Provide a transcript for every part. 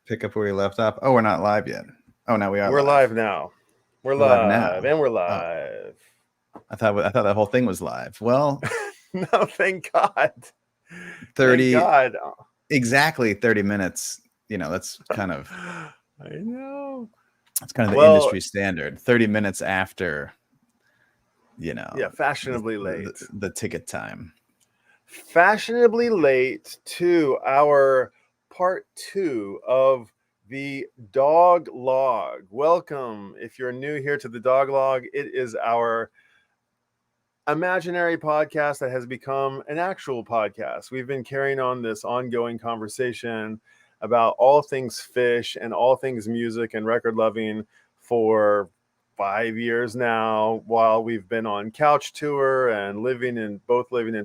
Pick up where we left off. Oh, we're not live yet. Oh, no, we are We're live. live now. We're live now. live, and we're Oh, live. I thought that whole thing was live. Well, No, thank God. 30 Thank God. exactly 30 minutes. That's kind of I know. the industry standard. 30 minutes after, Yeah, fashionably late. The ticket time. Fashionably late to our part 2 of the Dog Log. Welcome. If you're new here to the Dog Log, it is our imaginary podcast that has become an actual podcast. We've been carrying on this ongoing conversation about all things Phish and all things music and record loving for 5 years now, while we've been on couch tour and living in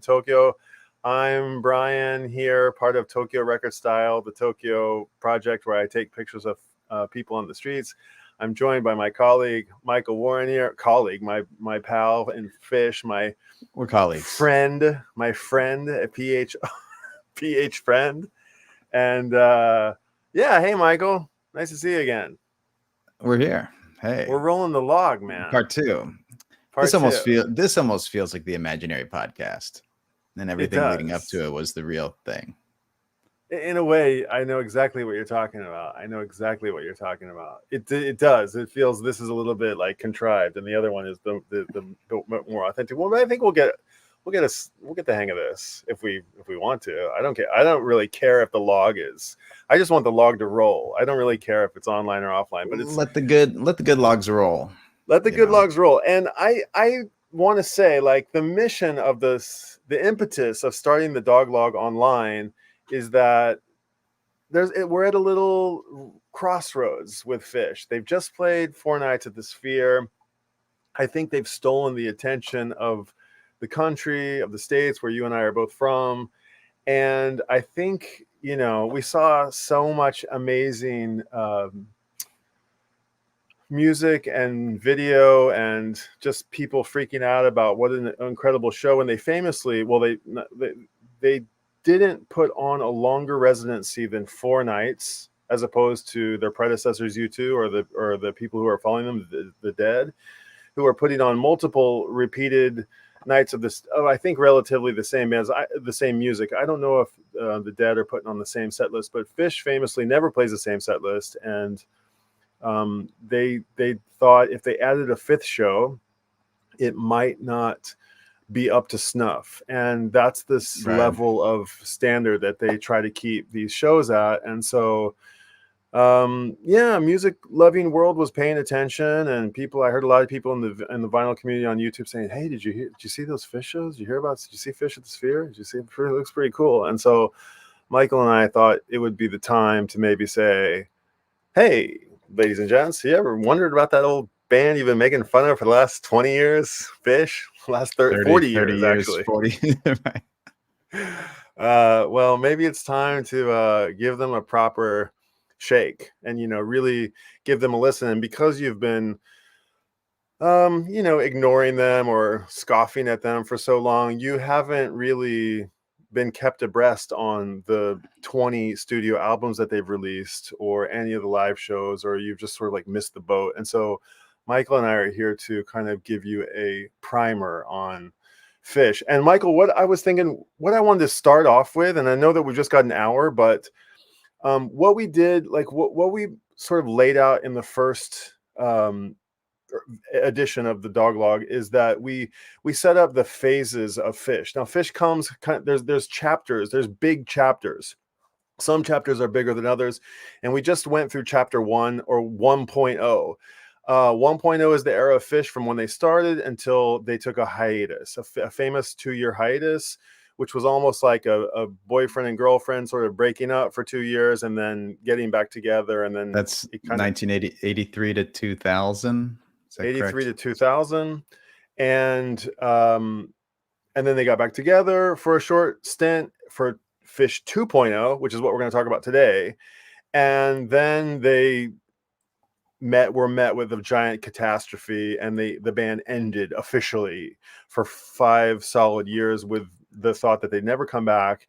Tokyo. I'm Brian here, part of Tokyo Record Style, the Tokyo project where I take pictures of people on the streets. I'm joined by my colleague, Michael Warren here. My pal in Phish, we're colleagues. My friend, a PH friend. And hey, Michael, nice to see you again. We're here. Hey, we're rolling the log, man. Part 2. This almost feels like the imaginary podcast, and everything leading up to it was the real thing. In a way, I know exactly what you're talking about. It does. It feels this is a little bit like contrived, and the other one is the more authentic one. But I think we'll get the hang of this if we want to. I don't care. I don't really care if the log is. I just want the log to roll. I don't really care if it's online or offline. But it's let the good logs roll. Let the good logs roll. And I want to say, like, the mission of this, the impetus of starting the Dog Log online is that we're at a little crossroads with Phish. They've just played 4 nights at the Sphere. I think they've stolen the attention of the country, of the States where you and I are both from. And I think, we saw so much amazing music and video and just people freaking out about what an incredible show. And they famously, they didn't put on a longer residency than 4 nights, as opposed to their predecessors, U2, or the people who are following them, the Dead, who are putting on multiple repeated nights of this. I think relatively the same music. I don't know if the Dead are putting on the same set list, but Phish famously never plays the same set list, and they thought if they added a 5th show, it might not be up to snuff. And that's this level of standard that they try to keep these shows at. And so music loving world was paying attention, and I heard a lot of people in the vinyl community on YouTube saying, hey, did you see those Phish shows? Did you see Phish at the Sphere? Did you see it? It looks pretty cool. And so Michael and I thought it would be the time to maybe say, hey, ladies and gents, you ever wondered about that old band you've been making fun of for the last 20 years, Phish? Last 40 years, actually. 40. Well, maybe it's time to give them a proper shake and, really give them a listen. And because you've been, ignoring them or scoffing at them for so long, you haven't really been kept abreast on the 20 studio albums that they've released or any of the live shows, or you've just sort of like missed the boat. And so Michael and I are here to kind of give you a primer on Phish. And Michael, what I wanted to start off with, and I know that we've just got an hour, but what we did, like what we sort of laid out in the first edition of the Dog Log, is that we set up the phases of Phish. Now, Phish comes there's chapters, there's big chapters. Some chapters are bigger than others, and we just went through chapter 1, or 1.0. 1.0 is the era of Phish from when they started until they took a hiatus, a famous 2-year hiatus, which was almost like a boyfriend and girlfriend sort of breaking up for 2 years and then getting back together. And then that's 1983 to 2000. 83 to 2000. And then they got back together for a short stint for Phish 2.0, which is what we're going to talk about today. And then they were met with a giant catastrophe, and the band ended officially for 5 solid years with the thought that they'd never come back.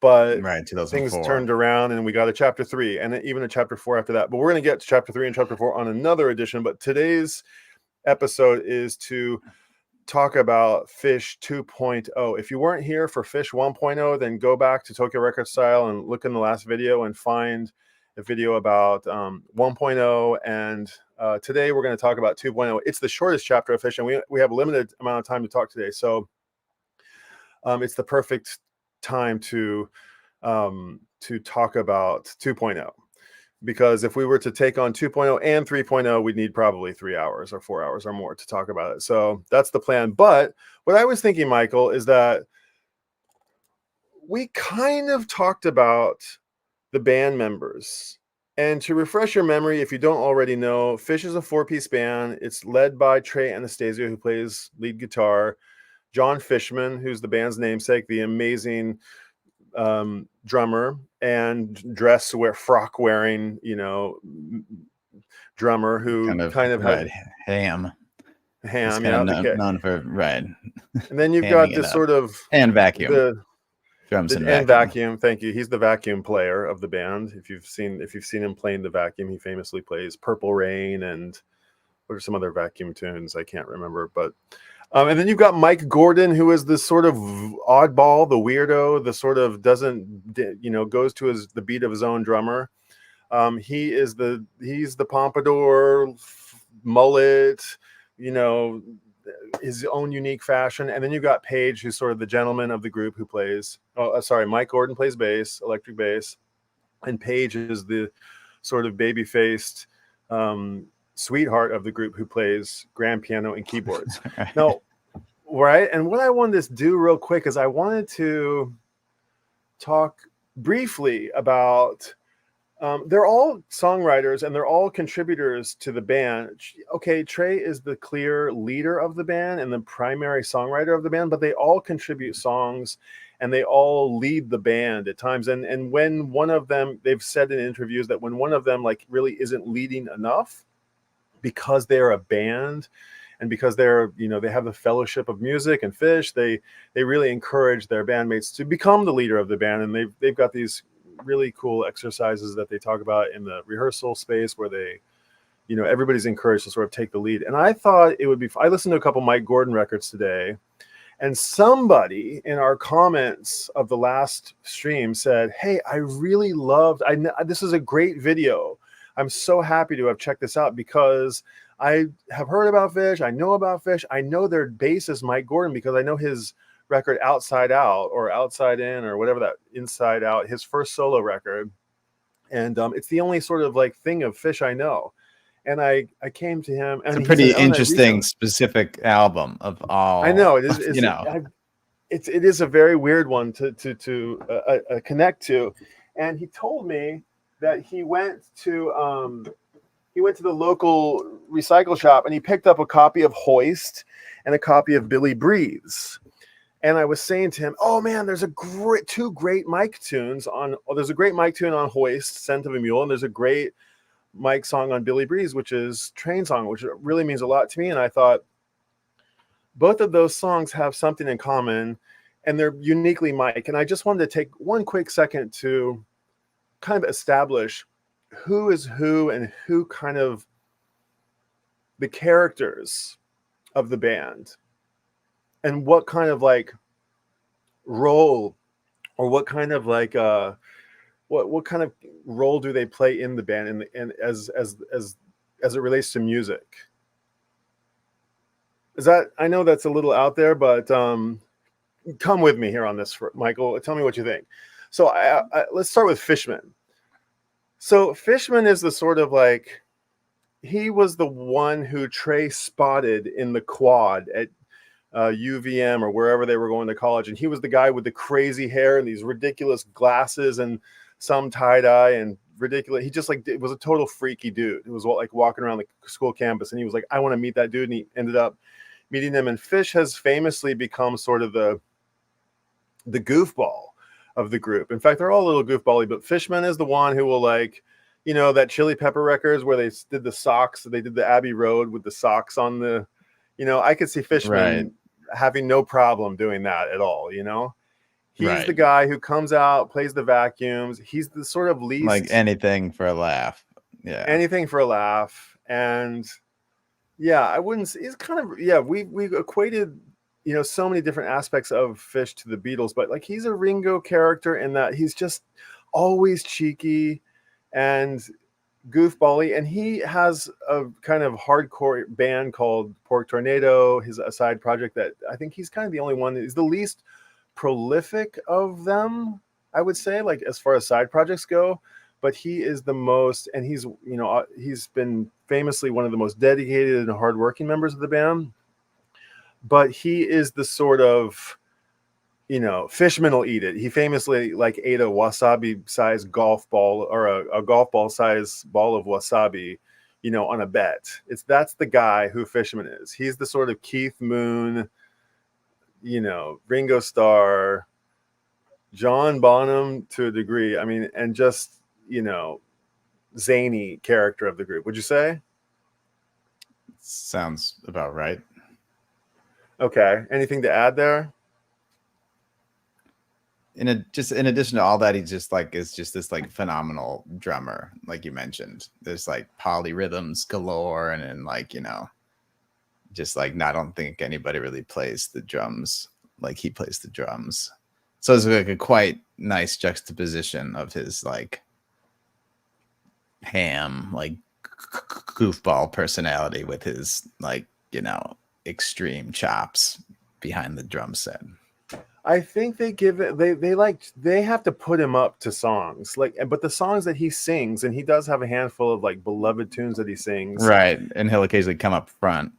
but right, things 2004. turned around and we got a chapter 3 and even a chapter 4 after that. But we're going to get to chapter 3 and chapter 4 on another edition. But today's episode is to talk about Phish 2.0. If you weren't here for Phish 1.0, then go back to Tokyo Record Style and look in the last video and find a video about 1.0. And today we're going to talk about 2.0. It's the shortest chapter of Phish, and we have a limited amount of time to talk today. So it's the perfect time to talk about 2.0. Because if we were to take on 2.0 and 3.0, we'd need probably 3 hours or 4 hours or more to talk about it. So that's the plan. But what I was thinking, Michael, is that we kind of talked about the band members. And to refresh your memory, if you don't already know, Phish is a 4-piece band. It's led by Trey Anastasio, who plays lead guitar, John Fishman, who's the band's namesake, the amazing drummer and frock wearing, drummer who kind of right, had ham. Yeah, known for right. And then you've got this sort of and vacuum drums and vacuum. Thank you. He's the vacuum player of the band. If you've seen him playing the vacuum, he famously plays Purple Rain and what are some other vacuum tunes? I can't remember, but. And then you've got Mike Gordon, who is this sort of oddball, the weirdo, the sort of doesn't, goes to the beat of his own drummer. He's the pompadour, mullet, his own unique fashion. And then you've got Paige, who's sort of the gentleman of the group who plays. Mike Gordon plays bass, electric bass, and Paige is the sort of baby-faced sweetheart of the group who plays grand piano and keyboards. Now, right, and what I wanted to do real quick is I wanted to talk briefly about they're all songwriters and they're all contributors to the band. Okay, Trey is the clear leader of the band and the primary songwriter of the band, but they all contribute songs and they all lead the band at times. And when one of them, they've said in interviews that when one of them like really isn't leading enough, because they're a band and because they're, they have the fellowship of music and Phish, they really encourage their bandmates to become the leader of the band. And they've got these really cool exercises that they talk about in the rehearsal space where they, everybody's encouraged to sort of take the lead. And I thought it would be, I listened to a couple Mike Gordon records today, and somebody in our comments of the last stream said, hey, I really loved, this is a great video. I'm so happy to have checked this out because I have heard about Phish. I know about Phish. I know their bassist, Mike Gordon, because I know his record Outside Out or Outside In or whatever that Inside Out, his first solo record. And it's the only sort of like thing of Phish I know. And I came to him. And it's a pretty interesting, specific album of all. I know it is. It is a very weird one to connect to. And he told me that he went to the local recycle shop and he picked up a copy of Hoist and a copy of Billy Breathes. And I was saying to him, oh man, there's two great Mike tunes there's a great Mike tune on Hoist, Scent of a Mule, and there's a great Mike song on Billy Breathes, which is Train Song, which really means a lot to me. And I thought both of those songs have something in common and they're uniquely Mike. And I just wanted to take one quick second to kind of establish who is who and who kind of the characters of the band and what kind of like role or what kind of like what kind of role do they play in the band and as it relates to music. I know that's a little out there, but come with me here on this, Michael. Tell me what you think. So let's start with Fishman. So Fishman is the sort of like, he was the one who Trey spotted in the quad at UVM or wherever they were going to college. And he was the guy with the crazy hair and these ridiculous glasses and some tie-dye and ridiculous. He just like, it was a total freaky dude. It was like walking around the school campus. And he was like, I want to meet that dude. And he ended up meeting them. And Phish has famously become sort of the goofball of the group. In fact, they're all a little goofbally, but Fishman is the one who will like, that Chili Pepper records where they did the socks. They did the Abbey Road with the socks on the, I could see Fishman having no problem doing that at all. He's the guy who comes out, plays the vacuums. He's the sort of least like anything for a laugh. Yeah. Anything for a laugh. And yeah, I wouldn't. It's kind of, yeah. We equated, so many different aspects of Phish to the Beatles, but like he's a Ringo character in that he's just always cheeky and goofbally, and he has a kind of hardcore band called Pork Tornado, his side project that I think he's kind of the only one. He's the least prolific of them, I would say, like as far as side projects go. But he is the most, and he's been famously one of the most dedicated and hardworking members of the band. But he is the sort of, Fishman will eat it. He famously like ate a wasabi-sized golf ball, or a golf ball-sized ball of wasabi, on a bet. That's the guy who Fishman is. He's the sort of Keith Moon, Ringo Starr, John Bonham to a degree. I mean, and just, zany character of the group. Would you say? Sounds about right. Okay. Anything to add there? In addition to all that, he just like is just this like phenomenal drummer, like you mentioned. There's like polyrhythms galore, and then like just like I don't think anybody really plays the drums like he plays the drums. So it's like a quite nice juxtaposition of his like ham, like goofball personality with his like extreme chops behind the drum set. I think they give it, they have to put him up to songs, like, but the songs that he sings, and he does have a handful of like beloved tunes that he sings, right? And he'll occasionally come up front,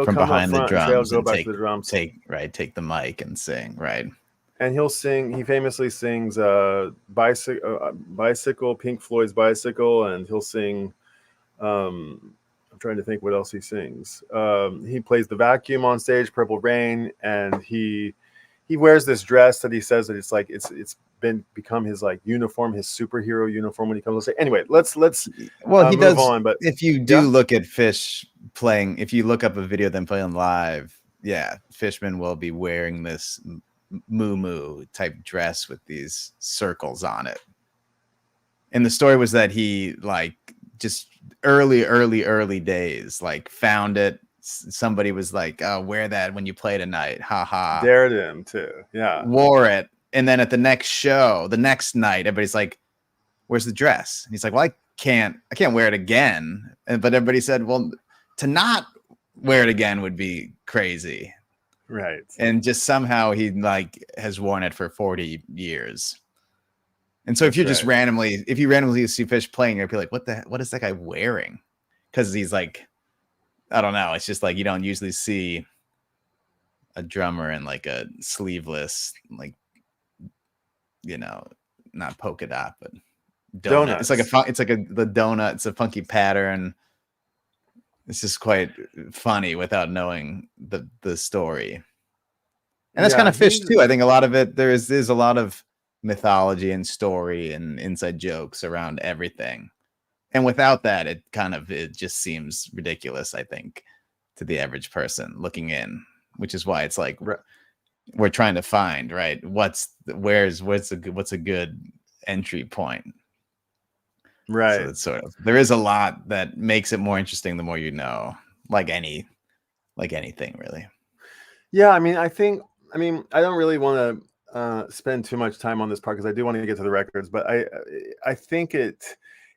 from behind the drums, and go back to the drums, take the mic and sing, right? And he'll sing. He famously sings Bicycle, Pink Floyd's Bicycle, and he'll sing. I'm trying to think what else he sings. He plays the vacuum on stage, Purple Rain, and he wears this dress that he says that it's like it's become his like uniform, his superhero uniform when he comes to say. Anyway, let's he does move on. But if you do look at Phish playing, if you look up a video of them playing live, yeah, Fishman will be wearing this moo type dress with these circles on it. And the story was that he like just early days like found it. Somebody was like, oh, wear that when you play tonight. Ha. Dared him to. Yeah. Wore it. And then at the next show, the next night, everybody's like, where's the dress? And he's like, well, I can't wear it again. But everybody said, well, to not wear it again would be crazy. Right. And just somehow he like has worn it for 40 years. And so if you randomly see Phish playing, you'll be like, what is that guy wearing? Because he's like, I don't know. It's just like you don't usually see a drummer in like a sleeveless, like, not polka dot, but donut. It's like the donut. It's a funky pattern. It's just quite funny without knowing the story. And that's kind of Phish too. I think a lot of it, there's a lot of mythology and story and inside jokes around everything. And without that, it just seems ridiculous, I think, to the average person looking in, which is why it's like we're trying to find, right? What's a good entry point? Right. So it's sort of, there is a lot that makes it more interesting the more you know, like anything really. Yeah, I don't really want to spend too much time on this part because I do want to get to the records, but I think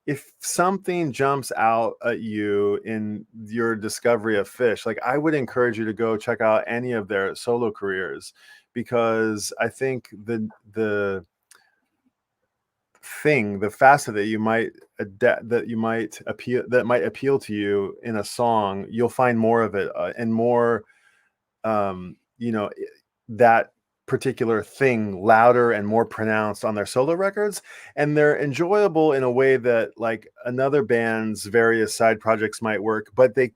if something jumps out at you in your discovery of Phish, like I would encourage you to go check out any of their solo careers, because I think the facet that might appeal to you in a song, you'll find more of it and more, that particular thing louder and more pronounced on their solo records, and they're enjoyable in a way that like another band's various side projects might work, but they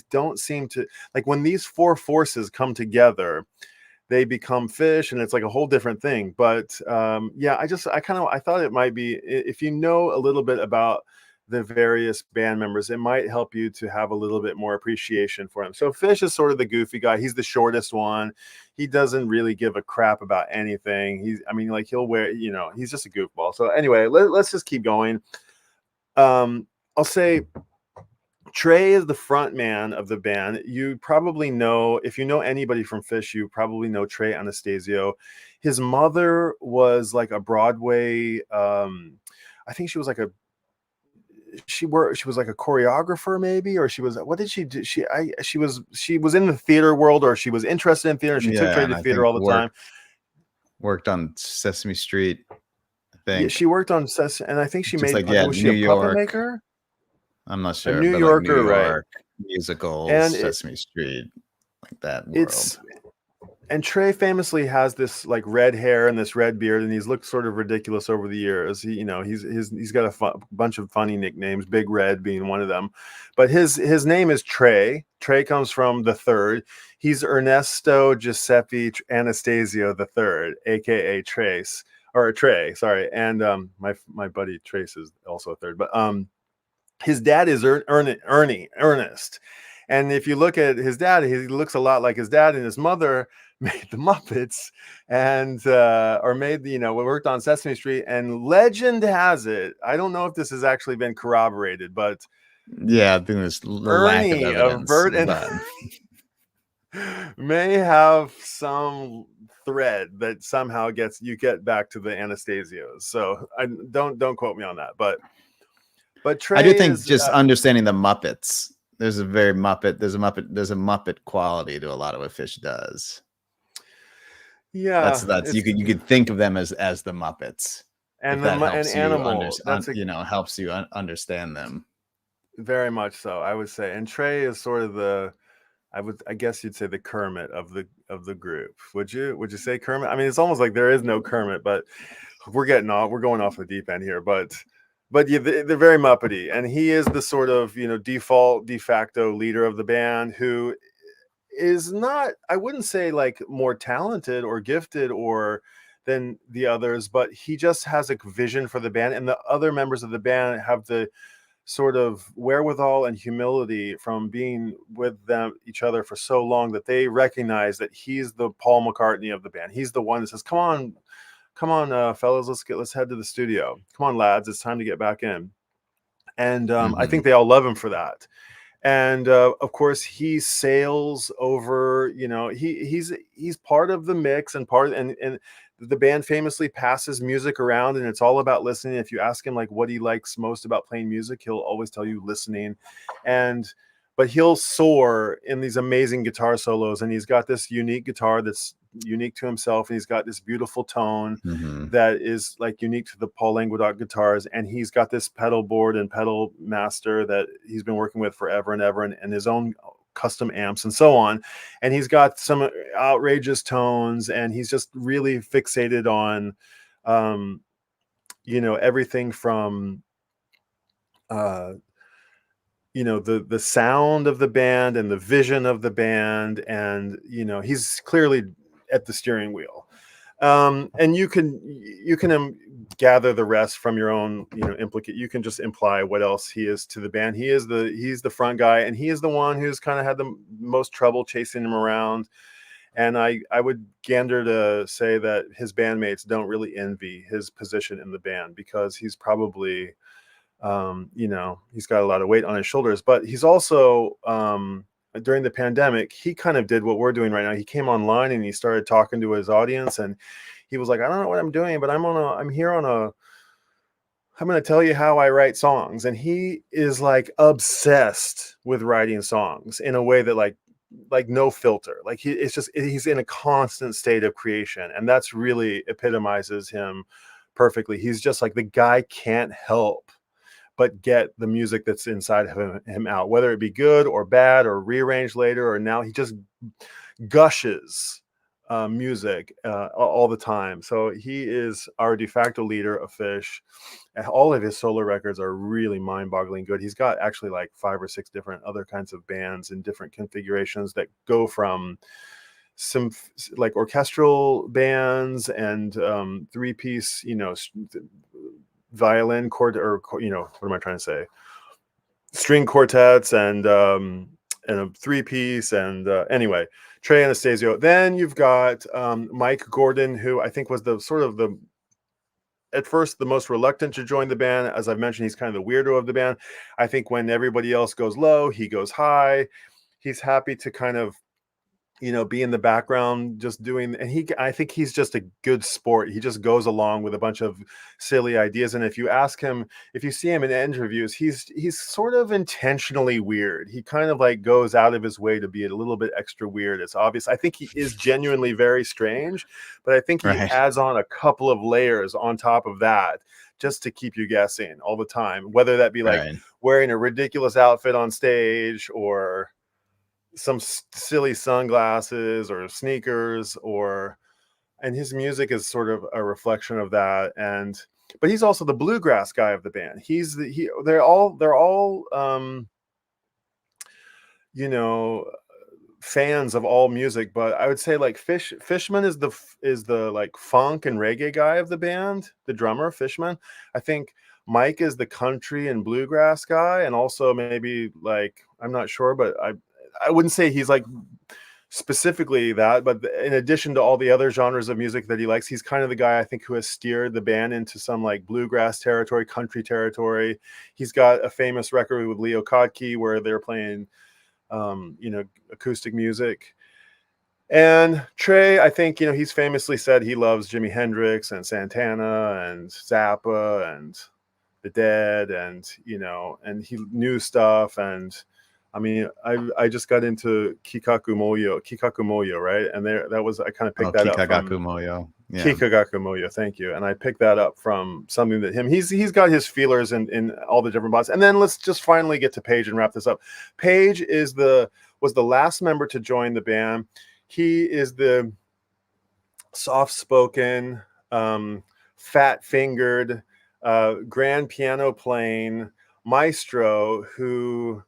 don't seem to, like, when these four forces come together, they become Phish, and it's like a whole different thing. But I thought it might be, if you know a little bit about the various band members, it might help you to have a little bit more appreciation for him. So Phish is sort of the goofy guy. He's the shortest one. He doesn't really give a crap about anything. Like he'll wear, he's just a goofball. So anyway, let's just keep going. I'll say Trey is the front man of the band. You probably know, if you know anybody from Phish, you probably know Trey Anastasio. His mother was like a Broadway, I think she was like a choreographer maybe, or what did she do? She was in the theater world, or she was interested in theater. She took Trey to theater all the time. Worked on Sesame Street, I think. Yeah, she worked on Sesame, and I think she made, was she New a puppet maker? I'm not sure. A New Yorker, right? Musicals, and Sesame Street, like that world. And Trey famously has this like red hair and this red beard, and he's looked sort of ridiculous over the years. He's got a bunch of funny nicknames, Big Red being one of them. But his name is Trey. Trey comes from the third. He's Ernesto Giuseppe Anastasio the third, aka Trey. Sorry. And my buddy Trace is also a third. But his dad is Ernest. And if you look at his dad, he looks a lot like his dad, and his mother made the Muppets and worked on Sesame Street. And legend has it, I don't know if this has actually been corroborated, but yeah, I think there's Ernie of Bert and may have some thread that somehow you get back to the Anastasios. So I don't quote me on that, but Trey, I do think just understanding the Muppets, there's a Muppet quality to a lot of what Phish does. Yeah, that's you could think of them as the Muppets, and animals. Helps you understand them. Very much so, I would say. And Trey is sort of I guess you'd say the Kermit of the group. Would you say Kermit? I mean, it's almost like there is no Kermit, but we're going off the deep end here. But yeah, they're very Muppety, and he is the sort of default de facto leader of the band, who is not, I wouldn't say like more talented or gifted than the others, but he just has a vision for the band, and the other members of the band have the sort of wherewithal and humility from being with each other for so long, that they recognize that he's the Paul McCartney of the band. He's the one that says, come on, fellas, let's head to the studio. Come on, lads, it's time to get back in. And I think they all love him for that. And of course, he sails over. He's part of the mix, and the band famously passes music around, and it's all about listening. If you ask him like what he likes most about playing music, he'll always tell you listening. But he'll soar in these amazing guitar solos, and he's got this unique guitar that's unique to himself, and he's got this beautiful tone that is like unique to the Paul Languedoc guitars, and he's got this pedal board and pedal master that he's been working with forever and ever, and his own custom amps and so on. And he's got some outrageous tones, and he's just really fixated on everything from the sound of the band and the vision of the band, and he's clearly at the steering wheel. And you can gather the rest from your own you can just imply what else he is to the band. He's the front guy, and he is the one who's kind of had the most trouble chasing him around. And I would gander to say that his bandmates don't really envy his position in the band, because he's probably he's got a lot of weight on his shoulders. But he's also during the pandemic, he kind of did what we're doing right now. He came online and he started talking to his audience, and he was like, I don't know what I'm doing, but I'm going to tell you how I write songs. And he is like obsessed with writing songs in a way that like no filter. Like he's in a constant state of creation, and that's really epitomizes him perfectly. He's just like, the guy can't help but get the music that's inside of him out, whether it be good or bad or rearranged later, or now he just gushes music all the time. So he is our de facto leader of Phish. And all of his solo records are really mind-boggling good. He's got actually like 5 or 6 different other kinds of bands in different configurations that go from some like orchestral bands and 3-piece, violin chord, or what am I trying to say? String quartets and a 3-piece, and anyway, Trey Anastasio. Then you've got Mike Gordon, who I think was at first the most reluctant to join the band. As I've mentioned, he's kind of the weirdo of the band. I think when everybody else goes low, he goes high. He's happy to kind of, be in the background, just doing, and I think he's just a good sport. He just goes along with a bunch of silly ideas. And if you see him in interviews, he's sort of intentionally weird. He kind of like goes out of his way to be a little bit extra weird. It's obvious. I think he is genuinely very strange, but I think he adds on a couple of layers on top of that just to keep you guessing all the time, whether that be like wearing a ridiculous outfit on stage, or some silly sunglasses or sneakers, and his music is sort of a reflection of that. But he's also the bluegrass guy of the band. They're all fans of all music, but I would say like Fishman is the like funk and reggae guy of the band, the drummer Fishman. I think Mike is the country and bluegrass guy, and also maybe like, I'm not sure, but I wouldn't say he's like specifically that, but in addition to all the other genres of music that he likes, he's kind of the guy I think who has steered the band into some like bluegrass territory, country territory. He's got a famous record with Leo Kottke where they're playing acoustic music. And Trey, I think, he's famously said he loves Jimi Hendrix and Santana and Zappa and the Dead, and and he knew stuff. And I mean, I just got into Kikaku Moyo, right? And I kind of picked that up from Kikagaku Moyo. Thank you. And I picked that up from something that he's got his feelers in all the different spots. And then let's just finally get to Page and wrap this up. Page was the last member to join the band. He is the soft-spoken, fat-fingered, grand piano playing maestro who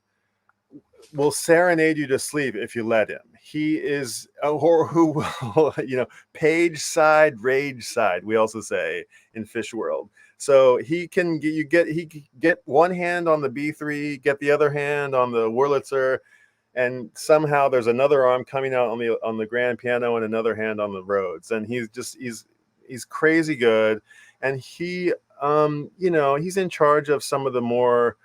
will serenade you to sleep if you let him. He is, or who will, page side, rage side, we also say in Phish world. So he can get one hand on the B3, get the other hand on the Wurlitzer, and somehow there's another arm coming out on the grand piano and another hand on the Rhodes. And he's crazy good. And he, he's in charge of some of the more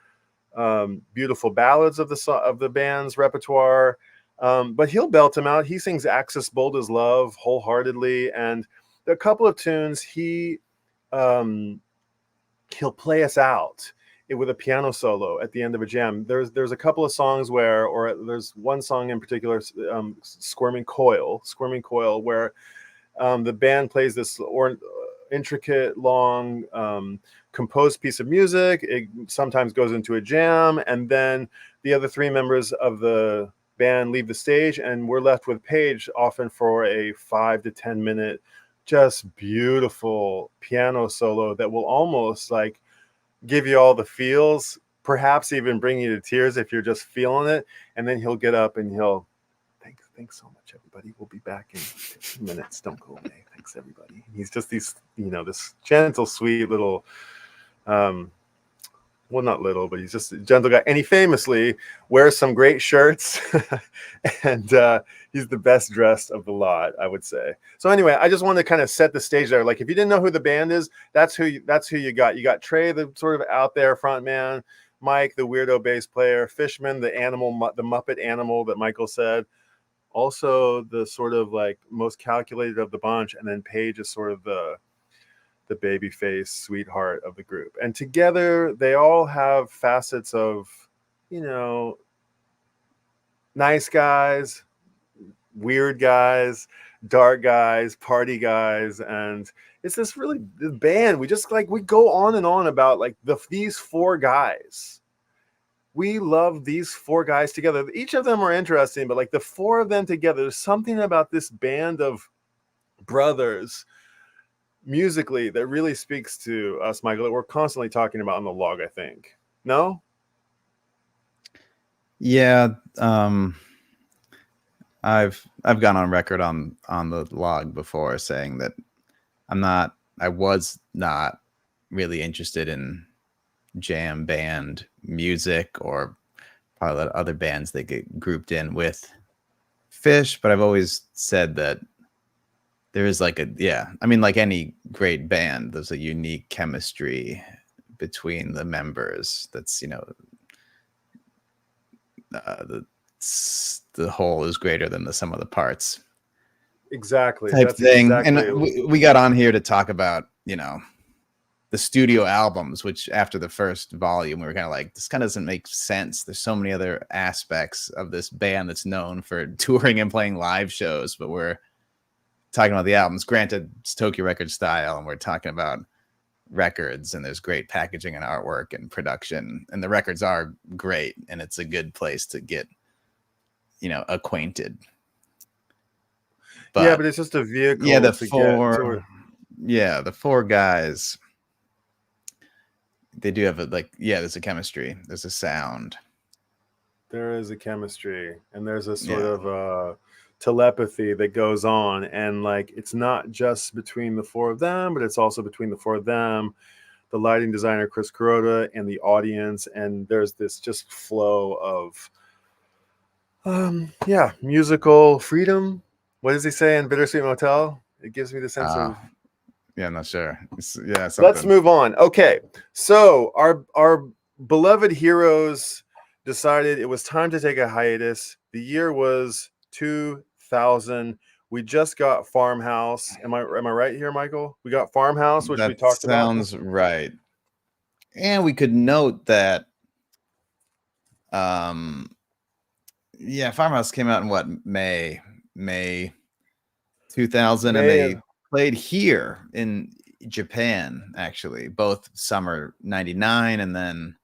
beautiful ballads of the band's repertoire, but he'll belt them out. He sings Axis Bold as Love wholeheartedly, and a couple of tunes he'll play us out with a piano solo at the end of a jam. There's a couple of songs or there's one song in particular, Squirming Coil, where the band plays this intricate, long, composed piece of music. It sometimes goes into a jam, and then the other three members of the band leave the stage, and we're left with Page, often for a 5 to 10 minute, just beautiful piano solo that will almost like give you all the feels, perhaps even bring you to tears if you're just feeling it. And then he'll get up and he'll, thanks so much, everybody. We'll be back in 15 minutes. Don't go away. Thanks, everybody. He's just this gentle, sweet little, well, not little, but he's just a gentle guy. And he famously wears some great shirts, and he's the best dressed of the lot, I would say. So anyway, I just wanted to kind of set the stage there. Like, if you didn't know who the band is, that's who you got. You got Trey, the sort of out there front man, Mike, the weirdo bass player, Fishman, the Muppet animal that Michael said, also the sort of like most calculated of the bunch, and then Page is sort of the baby face sweetheart of the group. And together they all have facets of, nice guys, weird guys, dark guys, party guys. And it's this really band. We just we go on and on about like these four guys. We love these four guys together. Each of them are interesting, but like the four of them together, there's something about this band of brothers musically that really speaks to us, Michael, that we're constantly talking about on the log, I think. No? Yeah. I've gone on record on the log before saying that I was not really interested in jam band music, or probably other bands that get grouped in with Phish, but I've always said that there is like I mean, like any great band, there's a unique chemistry between the members that's, the whole is greater than the sum of the parts. Exactly. Type That's thing. exactly. And we got on here to talk about, the studio albums, which after the first volume, we were kind of like, this kind of doesn't make sense. There's so many other aspects of this band that's known for touring and playing live shows, but we're talking about the albums. Granted, it's Tokyo Record style, and we're talking about records, and there's great packaging and artwork and production, and the records are great, and it's a good place to get, acquainted. But it's just a vehicle. The four guys, they do have there's a chemistry, there's a sound, there is a chemistry, and there's a sort of telepathy that goes on, and like it's not just between the four of them, but it's also between the four of them, the lighting designer Chris Kuroda, and the audience, and there's this just flow of musical freedom. What does he say in Bittersweet Motel? It gives me the sense of I'm not sure. Let's move on. Okay, so our beloved heroes decided it was time to take a hiatus. The year was 2000. We just got Farmhouse. Am I right here, Michael? We got Farmhouse, which we talked about. Sounds right. And we could note that, Farmhouse came out in May 2000, and they played here in Japan, actually, both summer 99 and then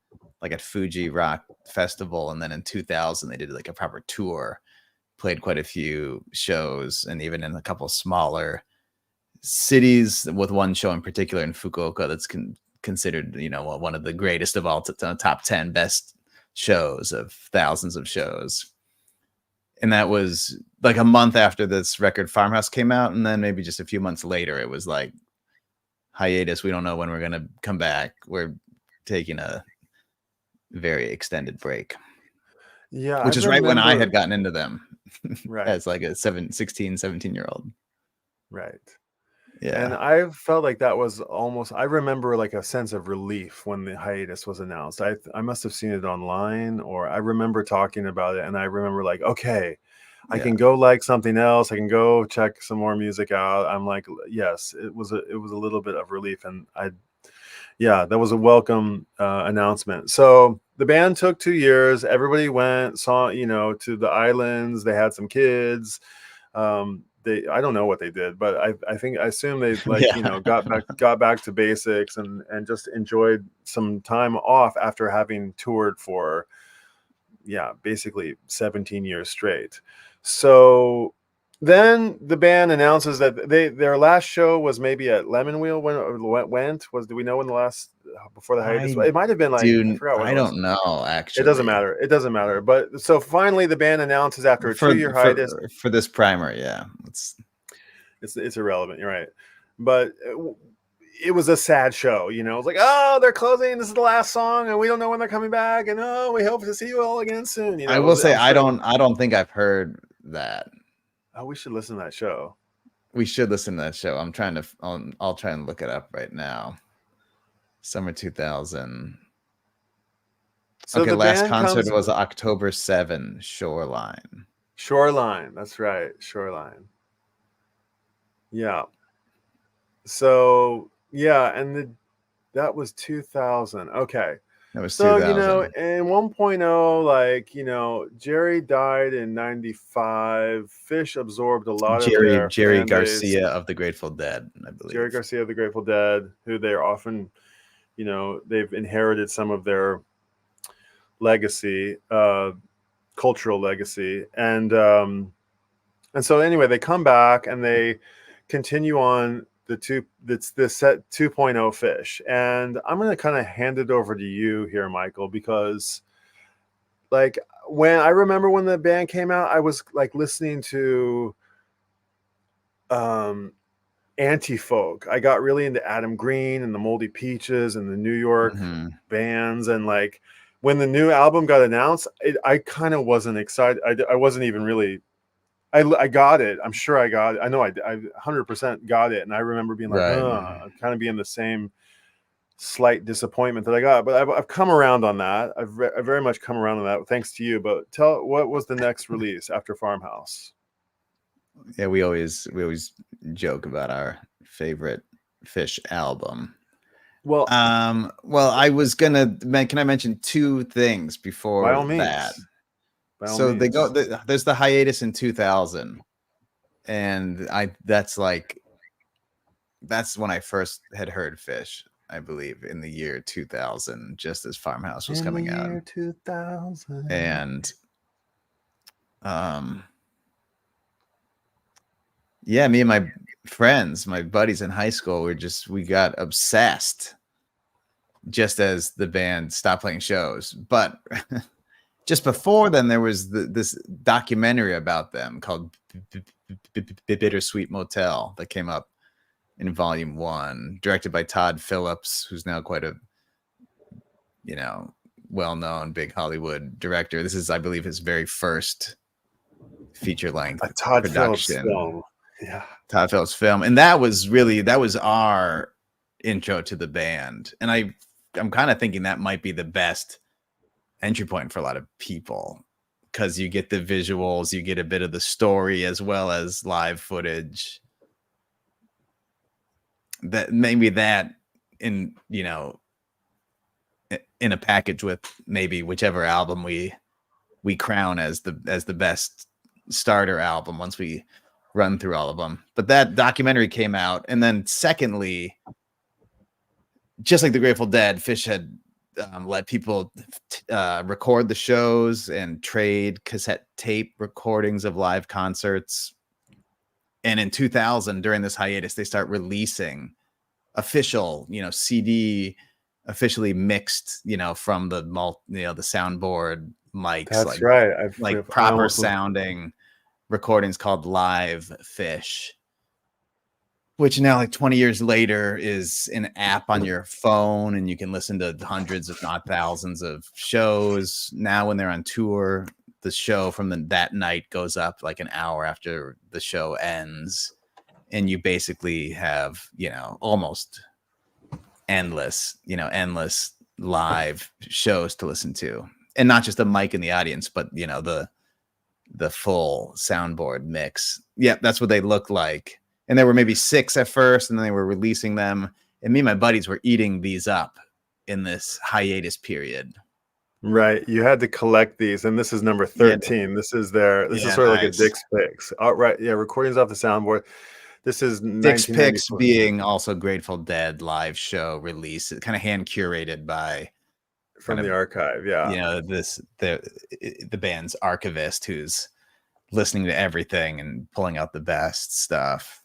like at Fuji Rock Festival, and then in 2000 they did like a proper tour, played quite a few shows, and even in a couple smaller cities, with one show in particular in Fukuoka that's considered one of the greatest of all top 10 best shows of thousands of shows. And that was like a month after this record Farmhouse came out, and then maybe just a few months later it was like, hiatus, we don't know when we're going to come back, we're taking a very extended break. Which is right when I had gotten into them, right, as like a 16, 17-year-old. Right. Yeah. And I felt like that was almost, I remember like a sense of relief when the hiatus was announced. I must have seen it online, or I remember talking about it, and I remember like, okay, I can go like something else. I can go check some more music out. I'm like, yes, it was a little bit of relief, and that was a welcome announcement. So the band took 2 years. Everybody went, to the islands. They had some kids. I don't know what they did, but I assume they got back to basics and just enjoyed some time off after having toured for basically 17 years straight. So then the band announces that their last show was maybe at Lemon Wheel. When it went, do we know when the last before the hiatus? It might have been like, I forgot what I don't know, actually. It doesn't matter. But so finally the band announces after a 2-year hiatus for this primer. It's irrelevant. You're right. But it was a sad show, It was like, oh, they're closing. This is the last song, and we don't know when they're coming back. And we hope to see you all again soon. I will say, I don't think I've heard that. Oh, we should listen to that show. We should listen to that show. I'll try and look it up right now. Summer 2000. So okay, last concert was October 7, Shoreline. That's right, Shoreline. Yeah. So and that was 2000. Okay. That was 2000. In 1.0, Jerry died in 95. Phish absorbed a lot of their Jerry Garcia of the Grateful Dead, I believe. Jerry Garcia of the Grateful Dead, who they're often, they've inherited some of their legacy, cultural legacy, and so anyway, they come back and they continue on the set 2.0 Phish, and I'm going to kind of hand it over to you here, Michael, because like when I remember when the band came out, I was like listening to anti-folk. I got really into Adam Green and the Moldy Peaches and the New York bands. And like when the new album got announced, I kind of wasn't excited. I wasn't even really, I got it. I'm sure I got it. I know I 100% got it. And I remember being like, kind of being the same slight disappointment that I got, but I've come around on that. I've very much come around on that thanks to you. But what was the next release after Farmhouse? Yeah, we always joke about our favorite Phish album. Well, I was gonna can I mention two things before by all means. that? So they go. There's the hiatus in 2000, and that's when I first had heard Phish. I believe in the year 2000, just as Farmhouse was coming out. Year 2000, and yeah, me and my friends, my buddies in high school, we got obsessed just as the band stopped playing shows. But just before then, there was this documentary about them called Bittersweet Motel that came up in Volume 1, directed by Todd Phillips, who's now quite a, well-known big Hollywood director. This is, I believe, his very first feature-length production. Film. Yeah, Todd Phillips film. And that was our intro to the band. And I'm kind of thinking that might be the best entry point for a lot of people, because you get the visuals, you get a bit of the story as well as live footage. That maybe that in a package with maybe whichever album we crown as the best starter album once we run through all of them. But that documentary came out, and then secondly, just like the Grateful Dead, Phish had let people record the shows and trade cassette tape recordings of live concerts. And in 2000, during this hiatus, they start releasing official, CD, officially mixed, from the the soundboard mics. That's right. Like proper sounding recordings called Live Phish, which now, like 20 years later, is an app on your phone, and you can listen to hundreds, if not thousands, of shows. Now, when they're on tour, the show from that night goes up like an hour after the show ends, and you basically have, almost endless live shows to listen to, and not just a mic in the audience, but the full soundboard mix. Yeah, that's what they look like. And there were maybe 6 at first, and then they were releasing them. And me and my buddies were eating these up in this hiatus period. Right. You had to collect these, and this is number 13. This is sort of like a Dick's Picks. Oh, right. Yeah. Recordings off the soundboard. This is Dick's Picks being also Grateful Dead live show release, kind of hand curated by from the archive. Yeah. The band's archivist who's listening to everything and pulling out the best stuff.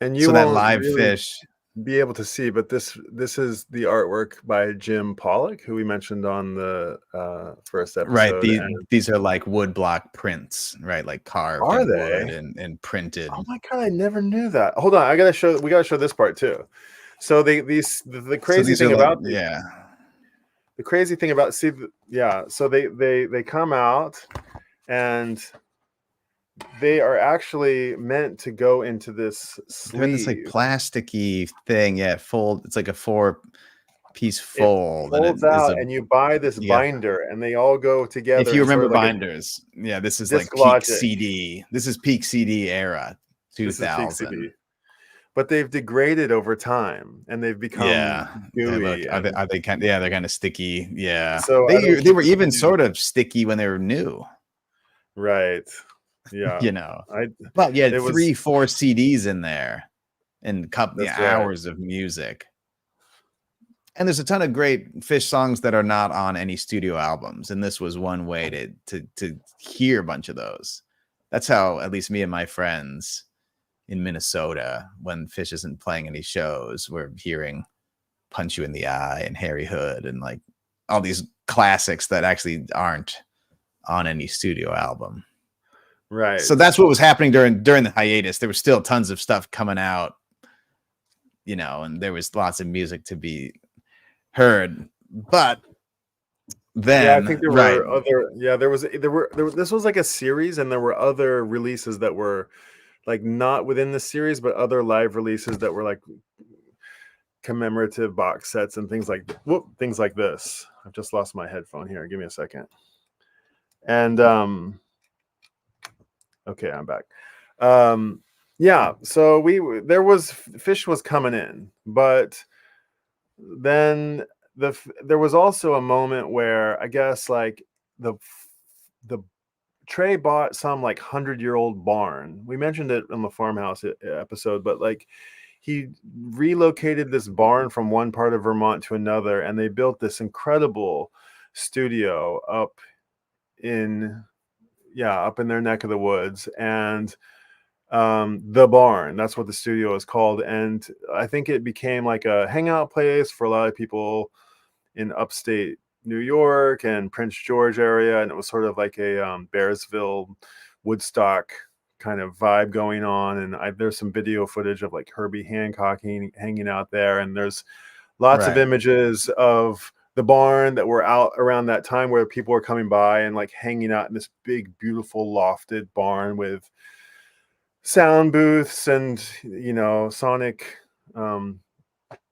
And you that live really Phish be able to see, but this is the artwork by Jim Pollock, who we mentioned on the first episode. Right. These are like woodblock prints, right? Like carved wood and printed. Oh my God, I never knew that. Hold on, we gotta show this part too. So the crazy thing about the crazy thing about so they come out, and they are actually meant to go into this sleeve. They're in this like plasticky thing. Yeah, fold. It's like a 4-piece fold. It folds out, and you buy this binder, and they all go together. If you remember binders, this is like peak CD. This is peak CD era, 2000. But they've degraded over time, and they've become gooey. Are they kind? Yeah, they're kind of sticky. Yeah. So they were even sort of sticky when they were new. Right. Yeah. 3-4 CDs in there, and a couple hours of music. And there's a ton of great Phish songs that are not on any studio albums, and this was one way to hear a bunch of those. That's how at least me and my friends in Minnesota, when Phish isn't playing any shows, we're hearing Punch You in the Eye and Harry Hood and like all these classics that actually aren't on any studio album. Right. So that's what was happening during the hiatus. There was still tons of stuff coming out, you know, and there was lots of music to be heard. But Yeah, I think then, there right, were other. Yeah, there was. This was like a series, and there were other releases that were like not within the series, but other live releases that were like commemorative box sets and things like things like this. I've just lost my headphone here. Give me a second. And okay, I'm back. Yeah, so Phish was coming in, but then there was also a moment where I guess like the Trey bought some like 100-year-old barn. We mentioned it in the farmhouse episode, but like he relocated this barn from one part of Vermont to another, and they built this incredible studio up in their neck of the woods. And the barn, that's what the studio is called, and I think it became like a hangout place for a lot of people in upstate New York and Prince George area, and it was sort of like a Bearsville, Woodstock kind of vibe going on. And there's some video footage of like Herbie Hancock hanging out there, and there's lots of images of the barn that were out around that time where people were coming by and like hanging out in this big, beautiful lofted barn with sound booths and, you know, sonic,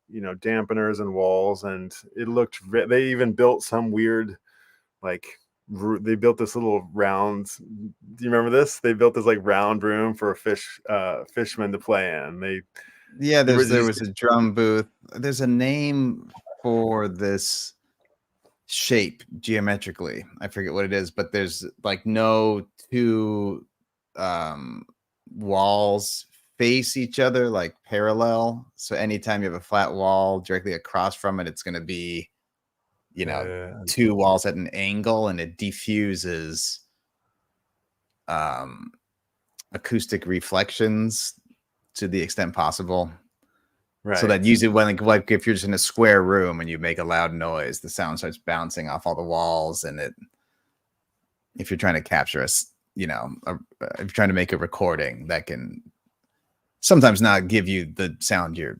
you know, dampeners and walls. And it looked, they even built some weird, like, they built this little round. Do you remember this? They built this like round room for a fisherman to play in. there was a drum booth. There's a name for this shape geometrically. I forget what it is, but there's like no two walls face each other like parallel. So anytime you have a flat wall directly across from it, it's going to be, you know, two walls at an angle, and it diffuses acoustic reflections to the extent possible. Right. So that usually when like if you're just in a square room and you make a loud noise, the sound starts bouncing off all the walls, and if you're trying to capture if you're trying to make a recording, that can sometimes not give you the sound you're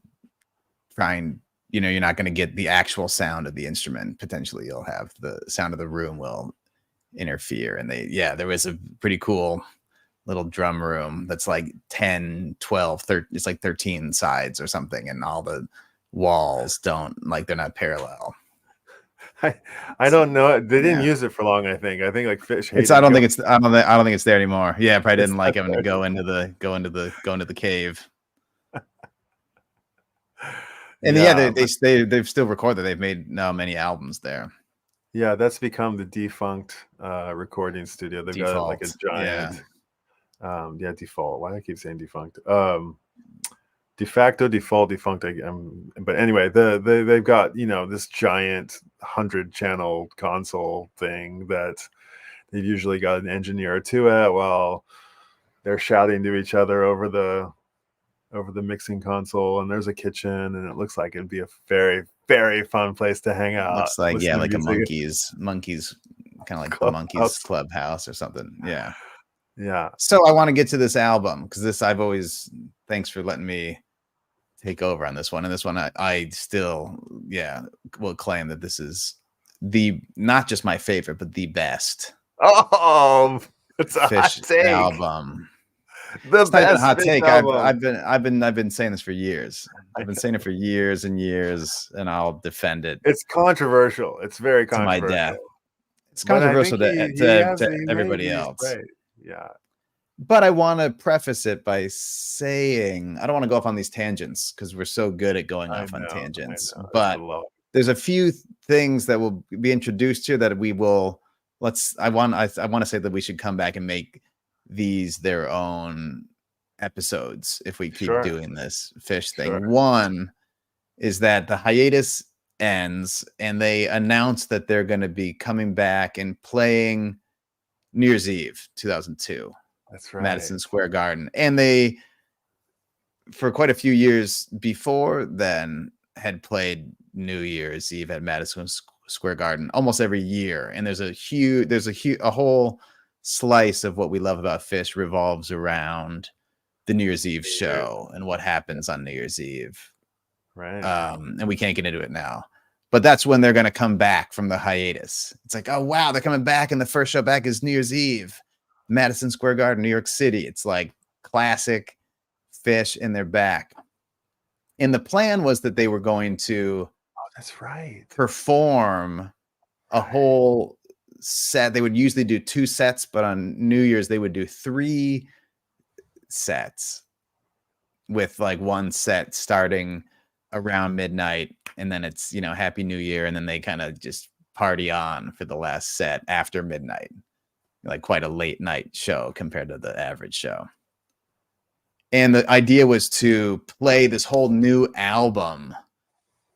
trying. You know, you're not going to get the actual sound of the instrument. Potentially, you'll have the sound of the room will interfere. And there was a pretty cool little drum room that's like 10, 12, 13, it's like 13 sides or something, and all the walls they're not parallel. I don't know. They didn't use it for long. I think like Phish hated I don't think it's there anymore. Yeah, probably didn't like having to go into the cave. And they've still recorded. They've made now many albums there. Yeah, that's become the defunct recording studio. They've got like a giant default. Why do I keep saying defunct? De facto, default, defunct. But anyway, they've got, you know, this giant 100-channel console thing that they've usually got an engineer to it while they're shouting to each other over the mixing console. And there's a kitchen, and it looks like it'd be a very, very fun place to hang out. Looks like like a monkeys, kind of like the Monkeys Clubhouse or something. Yeah. Yeah. So I want to get to this album because thanks for letting me take over on this one. And this one, I still, will claim that this is not just my favorite, but the best. Oh, it's a Phish hot take. Album. The best hot take. Album. I've been saying this for years. I've been saying it for years and years, and I'll defend it. It's controversial. It's very controversial. To my death. It's controversial to everybody else. Right. Yeah. But I want to preface it by saying I don't want to go off on these tangents because we're so good at going off on tangents. But there's a few things that will be introduced here that we will. I want to say that we should come back and make these their own episodes if we keep doing this Phish thing. One is that the hiatus ends and they announce that they're going to be coming back and playing New Year's Eve 2002. That's right. Madison Square Garden. And they, for quite a few years before then, had played New Year's Eve at Madison Square Garden almost every year. And there's a whole slice of what we love about Phish revolves around the New Year's Eve show and what happens on New Year's Eve. Right. And we can't get into it now. But that's when they're going to come back from the hiatus. It's like, oh, wow, they're coming back. And the first show back is New Year's Eve, Madison Square Garden, New York City. It's like classic Phish, and they're back. And the plan was that they were going to that's right, perform a whole set. They would usually do 2 sets, but on New Year's, they would do 3 sets with like 1 set starting around midnight, and then it's, you know, Happy New Year, and then they kind of just party on for the last set after midnight, like quite a late night show compared to the average show. And the idea was to play this whole new album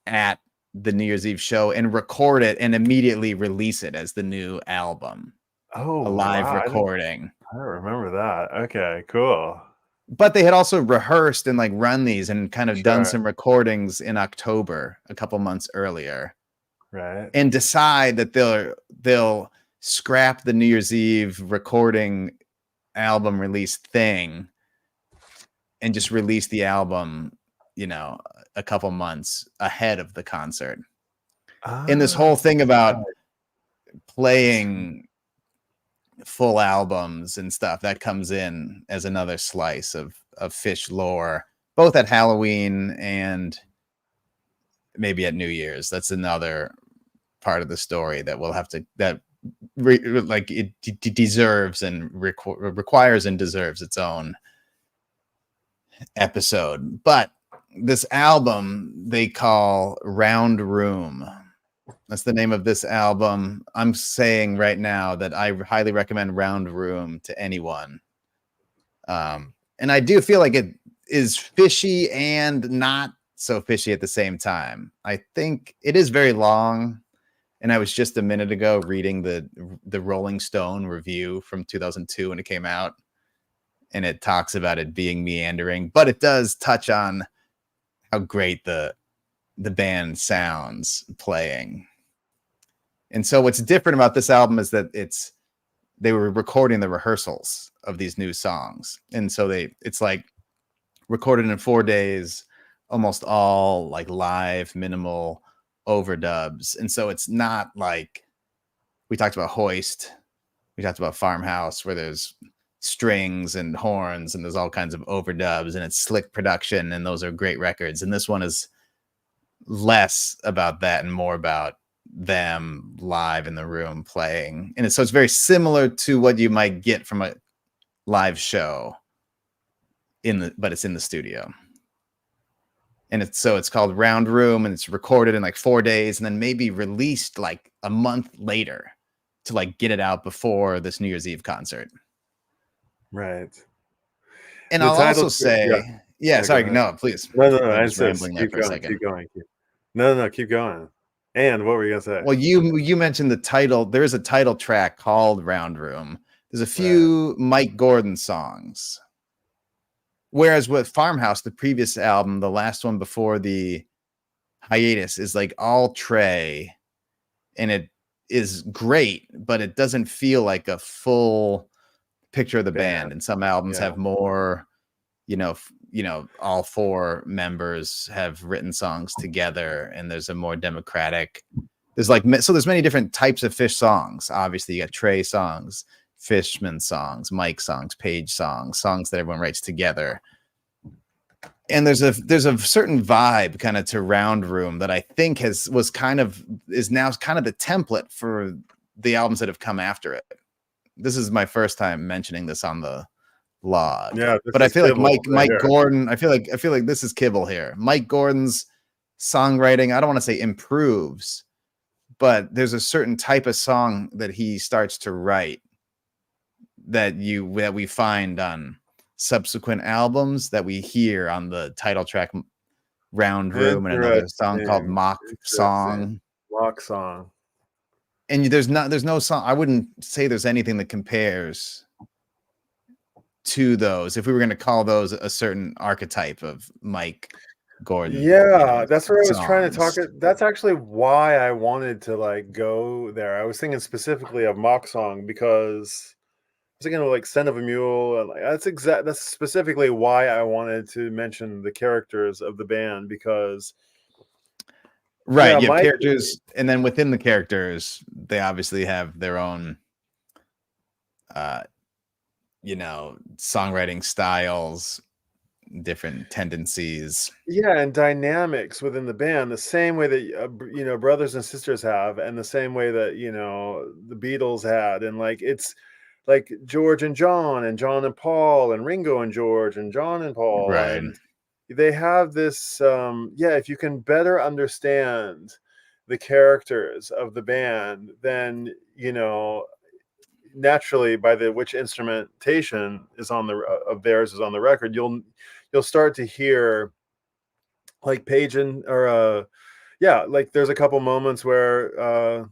at the New Year's Eve show and record it and immediately release it as the new album. Oh, a live recording. I don't remember that. Okay, cool. But they had also rehearsed and like run these and kind of done some recordings in October, a couple months earlier. Right. And decide that they'll scrap the New Year's Eve recording album release thing and just release the album, you know, a couple months ahead of the concert. And this whole thing about playing full albums and stuff, that comes in as another slice of Phish lore, both at Halloween and maybe at New Year's. That's another part of the story that we'll have to, it deserves and requires and deserves its own episode. But this album they call Round Room. That's the name of this album. I'm saying right now that I highly recommend Round Room to anyone. And I do feel like it is fishy and not so fishy at the same time. I think it is very long. And I was just a minute ago reading the Rolling Stone review from 2002 when it came out. And it talks about it being meandering, but it does touch on how great the band sounds playing. And so what's different about this album is that they were recording the rehearsals of these new songs. And so it's like recorded in 4 days, almost all like live, minimal overdubs. And so it's not like we talked about Hoist, we talked about Farmhouse, where there's strings and horns and there's all kinds of overdubs and it's slick production and those are great records. And this one is less about that and more about them live in the room playing. And so it's very similar to what you might get from a live show but it's in the studio. And it's called Round Room, and it's recorded in like 4 days and then maybe released like a month later to like get it out before this New Year's Eve concert. Right. And I'll also say, sorry, no, please. No, I just rambling there for a second. Keep going. No, keep going. And what were you gonna say? Well, you mentioned the title. There is a title track called Round Room. There's a few Mike Gordon songs. Whereas with Farmhouse, the previous album, the last one before the hiatus, is like all Trey, and it is great, but it doesn't feel like a full picture of the band. And some albums have more, you know, all 4 members have written songs together, and there's a more democratic. There's many different types of Phish songs. Obviously, you got Trey songs, Fishman songs, Mike songs, Page songs that everyone writes together. And there's a certain vibe kind of to Round Room that I think is now kind of the template for the albums that have come after it. This is my first time mentioning this on the log. Yeah, but I feel like Mike Gordon, I feel like this is kibble here. Mike Gordon's songwriting, I don't want to say improves, but there's a certain type of song that he starts to write that we find on subsequent albums that we hear on the title track Round Room and another song called Mock Song. And there's no song. I wouldn't say there's anything that compares to those if we were going to call those a certain archetype of Mike Gordon. Yeah, that's where I was trying to talk. That's actually why I wanted to like go there. I was thinking specifically of Mock Song because thinking of like Scent of a Mule. Like, that's specifically why I wanted to mention the characters of the band, because right, you have characters, and then within the characters, they obviously have their own songwriting styles, different tendencies. Yeah, and dynamics within the band, the same way that brothers and sisters have, and the same way that the Beatles had, and like it's like George and John and Paul and Ringo and George and John and Paul, Right. and they have this if you can better understand the characters of the band, then naturally by which instrumentation is on of theirs is on the record, you'll start to hear like Page and like there's a couple moments where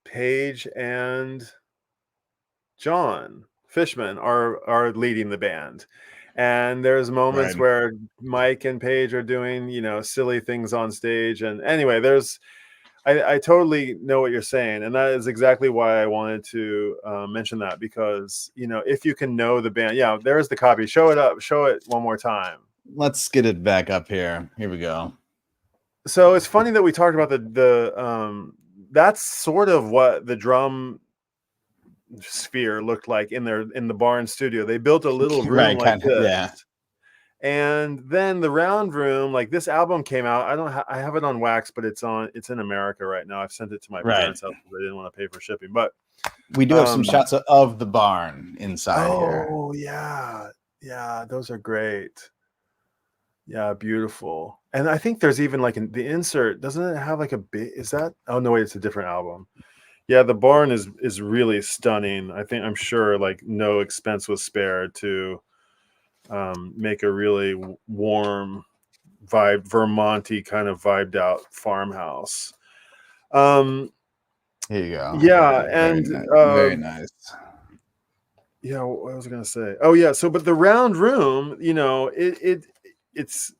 Page and John Fishman are leading the band, and there's moments where Mike and Page are doing silly things on stage. And anyway, I totally know what you're saying, and that is exactly why I wanted to mention that, because if you can know the band, there's the copy. Show it one more time. Let's get it back up here. Here we go. So it's funny that we talked about the that's sort of what the drum sphere looked like in the barn studio. They built a little room like this. Yeah. And then the round room, like this album came out. I have it on wax, but it's in America right now. I've sent it to my parents' house because I didn't want to pay for shipping. But we do have some shots of the barn inside here. Oh yeah, those are great. Yeah, beautiful. And I think there's even like the insert. Doesn't it have like a bit? Is that? Oh no, wait, it's a different album. Yeah, the barn is really stunning. I'm sure like no expense was spared to make a really warm Vermonty kind of vibed out farmhouse. Here you go. Yeah, and very nice. Yeah, what was I gonna say? Oh yeah, so but the round room, it's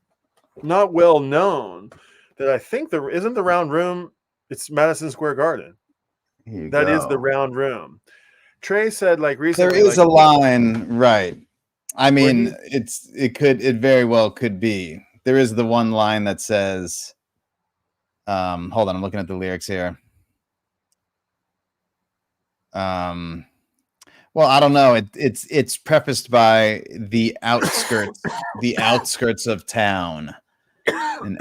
not well known that I think isn't the round room. It's Madison Square Garden. That is the round room. Trey said like recently there is a line, right? I mean, it very well could be. There is the one line that says, hold on, I'm looking at the lyrics here. Well, I don't know. It's prefaced by the outskirts of town, and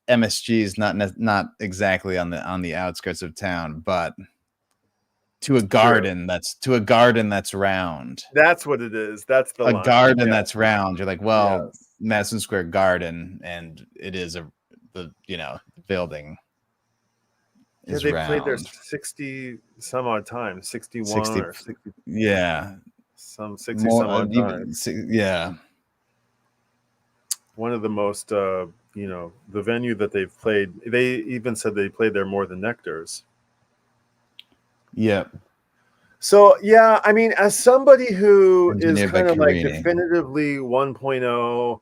MSG is not exactly on the outskirts of town, but to a garden that's round. That's what it is. That's the line. Garden that's round. You're like, well, yes. Madison Square Garden, and it is the building. Yeah, they played there 60 some odd times, 61 or 60. Yeah, some 60 some odd times. Yeah, one of the most the venue that they've played. They even said they played there more than Nectar's. Yeah. So yeah, I mean, as somebody who is kind of like definitively 1.0,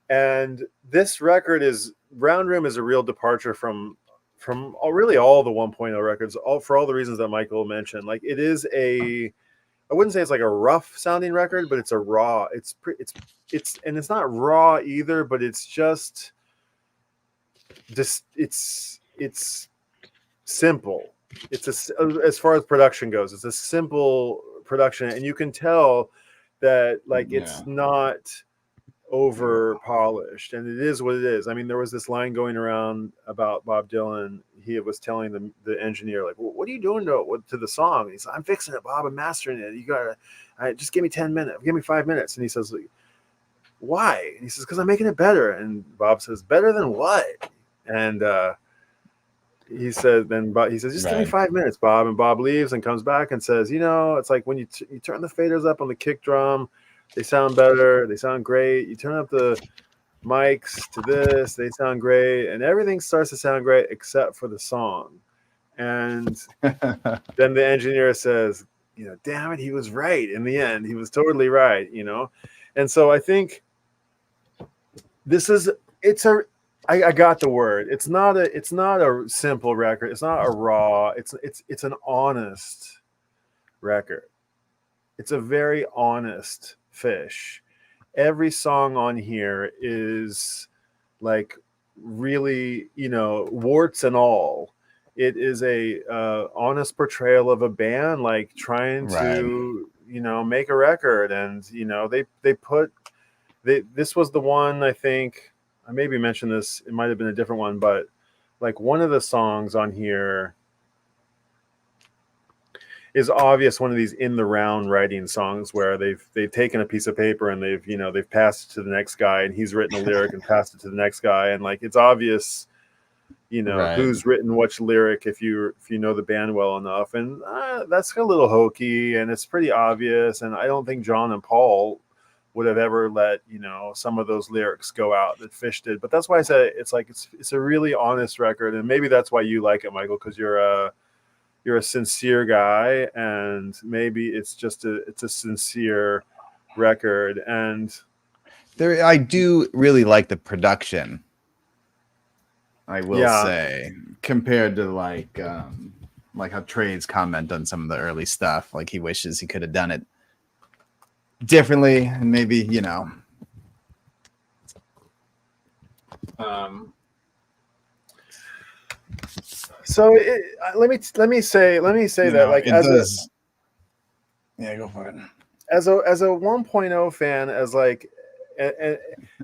and this record Round Room is a real departure from really all the 1.0 records, for all the reasons that Michael mentioned. Like it is I wouldn't say it's like a rough sounding record, but it's a raw. It's and it's not raw either, but it's just it's simple. It's as far as production goes, it's a simple production, and you can tell that it's not over polished, and it is what it is. I mean, there was this line going around about Bob Dylan. He was telling the engineer, like, well, what are you doing to the song? And he's like, I'm fixing it, Bob. I'm mastering it. You gotta just give me 10 minutes. Give me 5 minutes. And he says, why? And he says, because I'm making it better. And Bob says, better than what? And he says, just give me 5 minutes, Bob. And Bob leaves and comes back and says, it's like when you turn the faders up on the kick drum, they sound better. They sound great. You turn up the mics to this, they sound great. And everything starts to sound great except for the song. And then the engineer says, damn it, he was right in the end. He was totally right, And so I think I got the word. It's not a simple record. It's not a raw. It's an honest record. it's a very honest Phish. Every song on here is like really, warts and all. It is a honest portrayal of a band like trying Right. to, make a record. And this was the one, I think I maybe mentioned this, it might have been a different one, but like one of the songs on here is obvious, one of these in the round writing songs where they've taken a piece of paper and they've passed it to the next guy, and he's written a lyric and passed it to the next guy, and like it's obvious, Right. who's written which lyric if you know the band well enough. And that's a little hokey and it's pretty obvious, and I don't think John and Paul would have ever let some of those lyrics go out that Phish did. But that's why I said it's a really honest record, and maybe that's why you like it, Michael, because you're a sincere guy, and maybe it's a sincere record. And I do really like the production, I will say, compared to like how Trey's comment on some of the early stuff. Like he wishes he could have done it differently, and maybe so let me say that like yeah, go for it. As a 1.0 fan, as like, and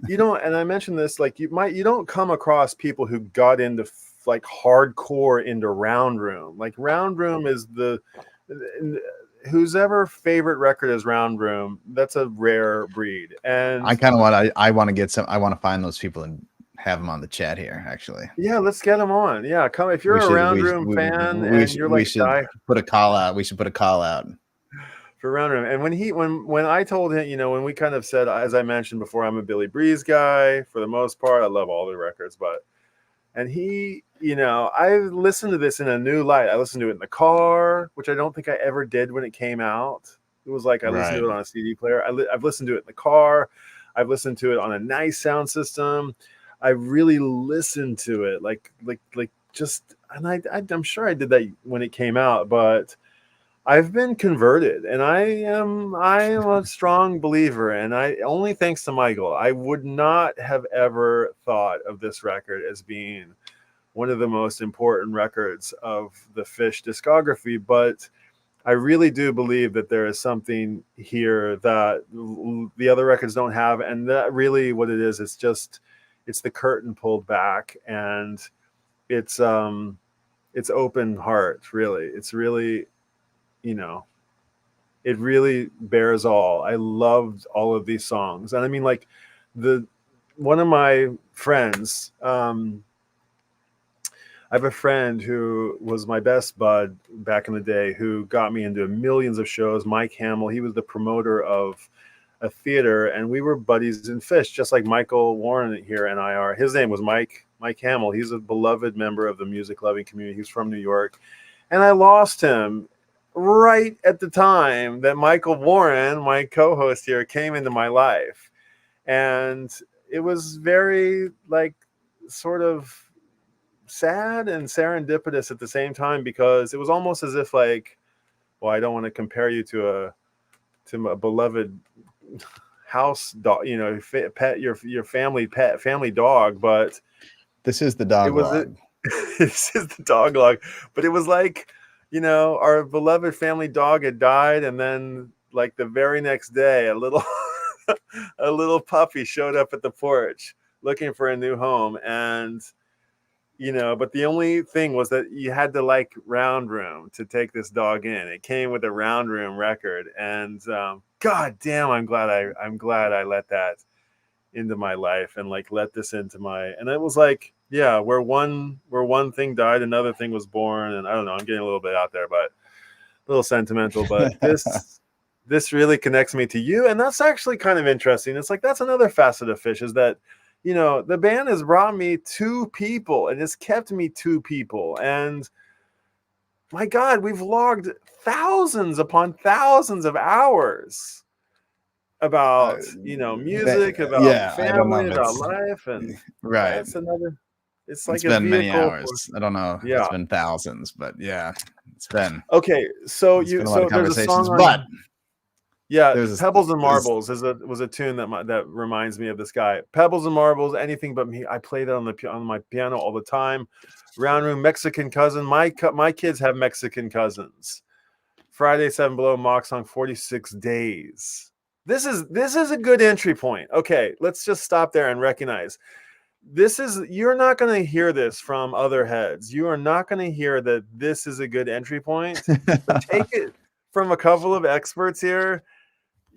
you don't, and I mentioned this, like you don't come across people who got into like hardcore into Round Room. Like Round Room is whose ever favorite record is Round Room. That's a rare breed. And I kind of want to find those people and have them on the chat here, actually. Yeah, let's get them on. Yeah, come if you're a Round Room fan and you're like, we should put a call out. We should put a call out for Round Room. And when I told him, when we kind of said, as I mentioned before, I'm a Billy Breeze guy for the most part. I love all the records, and he, I listened to this in a new light. I listened to it in the car, which I don't think I ever did when it came out. It was like I listened to it on a CD player. I've listened to it in the car. I've listened to it on a nice sound system. I really listened to it I'm sure I did that when it came out, but I've been converted, and I am a strong believer, and I only thanks to Michael. I would not have ever thought of this record as being one of the most important records of the Phish discography, but I really do believe that there is something here that the other records don't have, and that really what it is. It's the curtain pulled back, and it's open heart. Really, it's really, it really bears all. I loved all of these songs, and I mean, like one of my friends. I have a friend who was my best bud back in the day, who got me into millions of shows. Mike Hamill, he was the promoter of a theater, and we were buddies in Phish, just like Michael Warren here and I are. His name was Mike Hamill. He's a beloved member of the music loving community. He's from New York, and I lost him right at the time that Michael Warren, my co-host here, came into my life, and it was very like sort of sad and serendipitous at the same time, because it was almost as if like, well, I don't want to compare you to a beloved house dog, pet, your family dog, but this is the dog log. This is the dog log, but it was like, our beloved family dog had died, and then like the very next day, a little a little puppy showed up at the porch looking for a new home, and but the only thing was that you had to like Round Room to take this dog in. It came with a Round Room record, and God damn, I'm glad I let that into my life, and like let this into my. And it was like, yeah, where one thing died, another thing was born. And I don't know, I'm getting a little bit out there, but a little sentimental. But this really connects me to you, and that's actually kind of interesting. It's like that's another facet of Phish, is that. The band has brought me two people, and it's kept me two people. And my God, we've logged thousands upon thousands of hours about, music, about family, about life. And right. It's like it's been many hours. I don't know. Yeah. It's been thousands, but yeah, it's been. Okay. So there's a song Yeah, There's Pebbles and Marbles was a tune that reminds me of this guy. Pebbles and Marbles, Anything But Me. I played it on my piano all the time. Round Room, Mexican Cousin. My kids have Mexican cousins. Friday 7 Below, Mock Song, 46 Days. This is a good entry point. Okay, let's just stop there and recognize you're not going to hear this from other heads. You are not going to hear that this is a good entry point. But take it from a couple of experts here.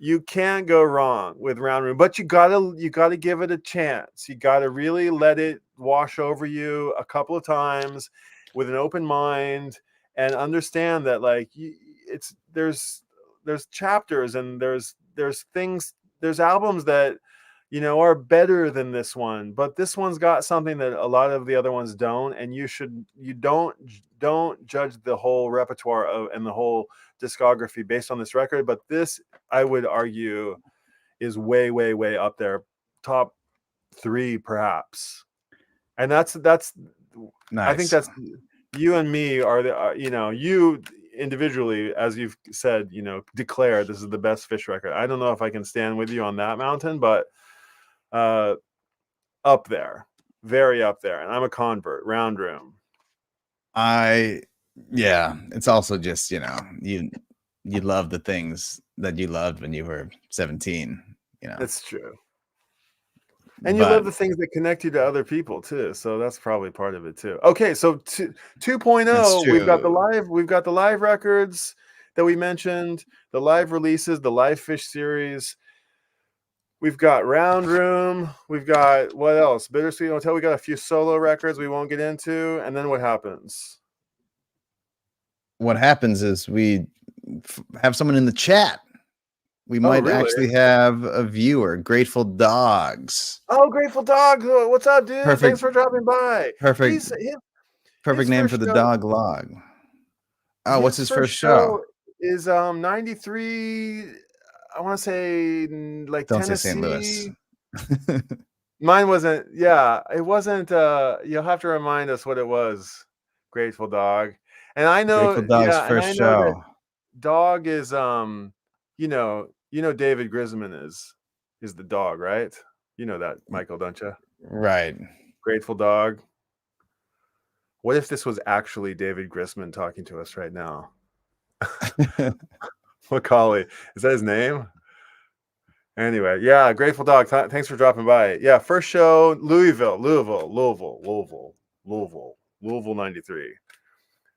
You can't go wrong with Round Room, but you gotta give it a chance. You gotta really let it wash over you a couple of times with an open mind and understand that like there's chapters and there's things, there's albums that are better than this one, but this one's got something that a lot of the other ones don't, and you don't judge the whole repertoire and the whole discography based on this record. But this, I would argue, is way, way, way up there, top 3 perhaps. And that's nice. I think that's you and me are the you individually, as you've said, declare this is the best Phish record. I don't know if I can stand with you on that mountain, but up there, very up there. And I'm a convert. Round Room. It's also just you love the things that you loved when you were 17. It's true. And you love the things that connect you to other people too. So that's probably part of it too. Okay, so 2.0, we've got the live records that we mentioned, the live releases, the live Phish series. We've got Round Room. We've got what else? Bittersweet Hotel. We got a few solo records we won't get into. And then what happens? What happens is we have someone in the chat. We might actually have a viewer, Grateful Dogs. Oh, Grateful Dogs. What's up, dude? Thanks for dropping by. Perfect name for the dog log. Oh, what's his first show? Is 93, I want to say like Don't Tennessee. say St. Louis. Mine wasn't. Yeah, it wasn't. You'll have to remind us what it was. Grateful Dog. And I know Grateful Dog's first show. Dog is David Grisman is the dog, right? You know that, Michael, don't you? Right. Grateful Dog. What if this was actually David Grisman talking to us right now? Macaulay, is that his name? Anyway, yeah, Grateful Dog. Thanks for dropping by. Yeah, first show, Louisville 93.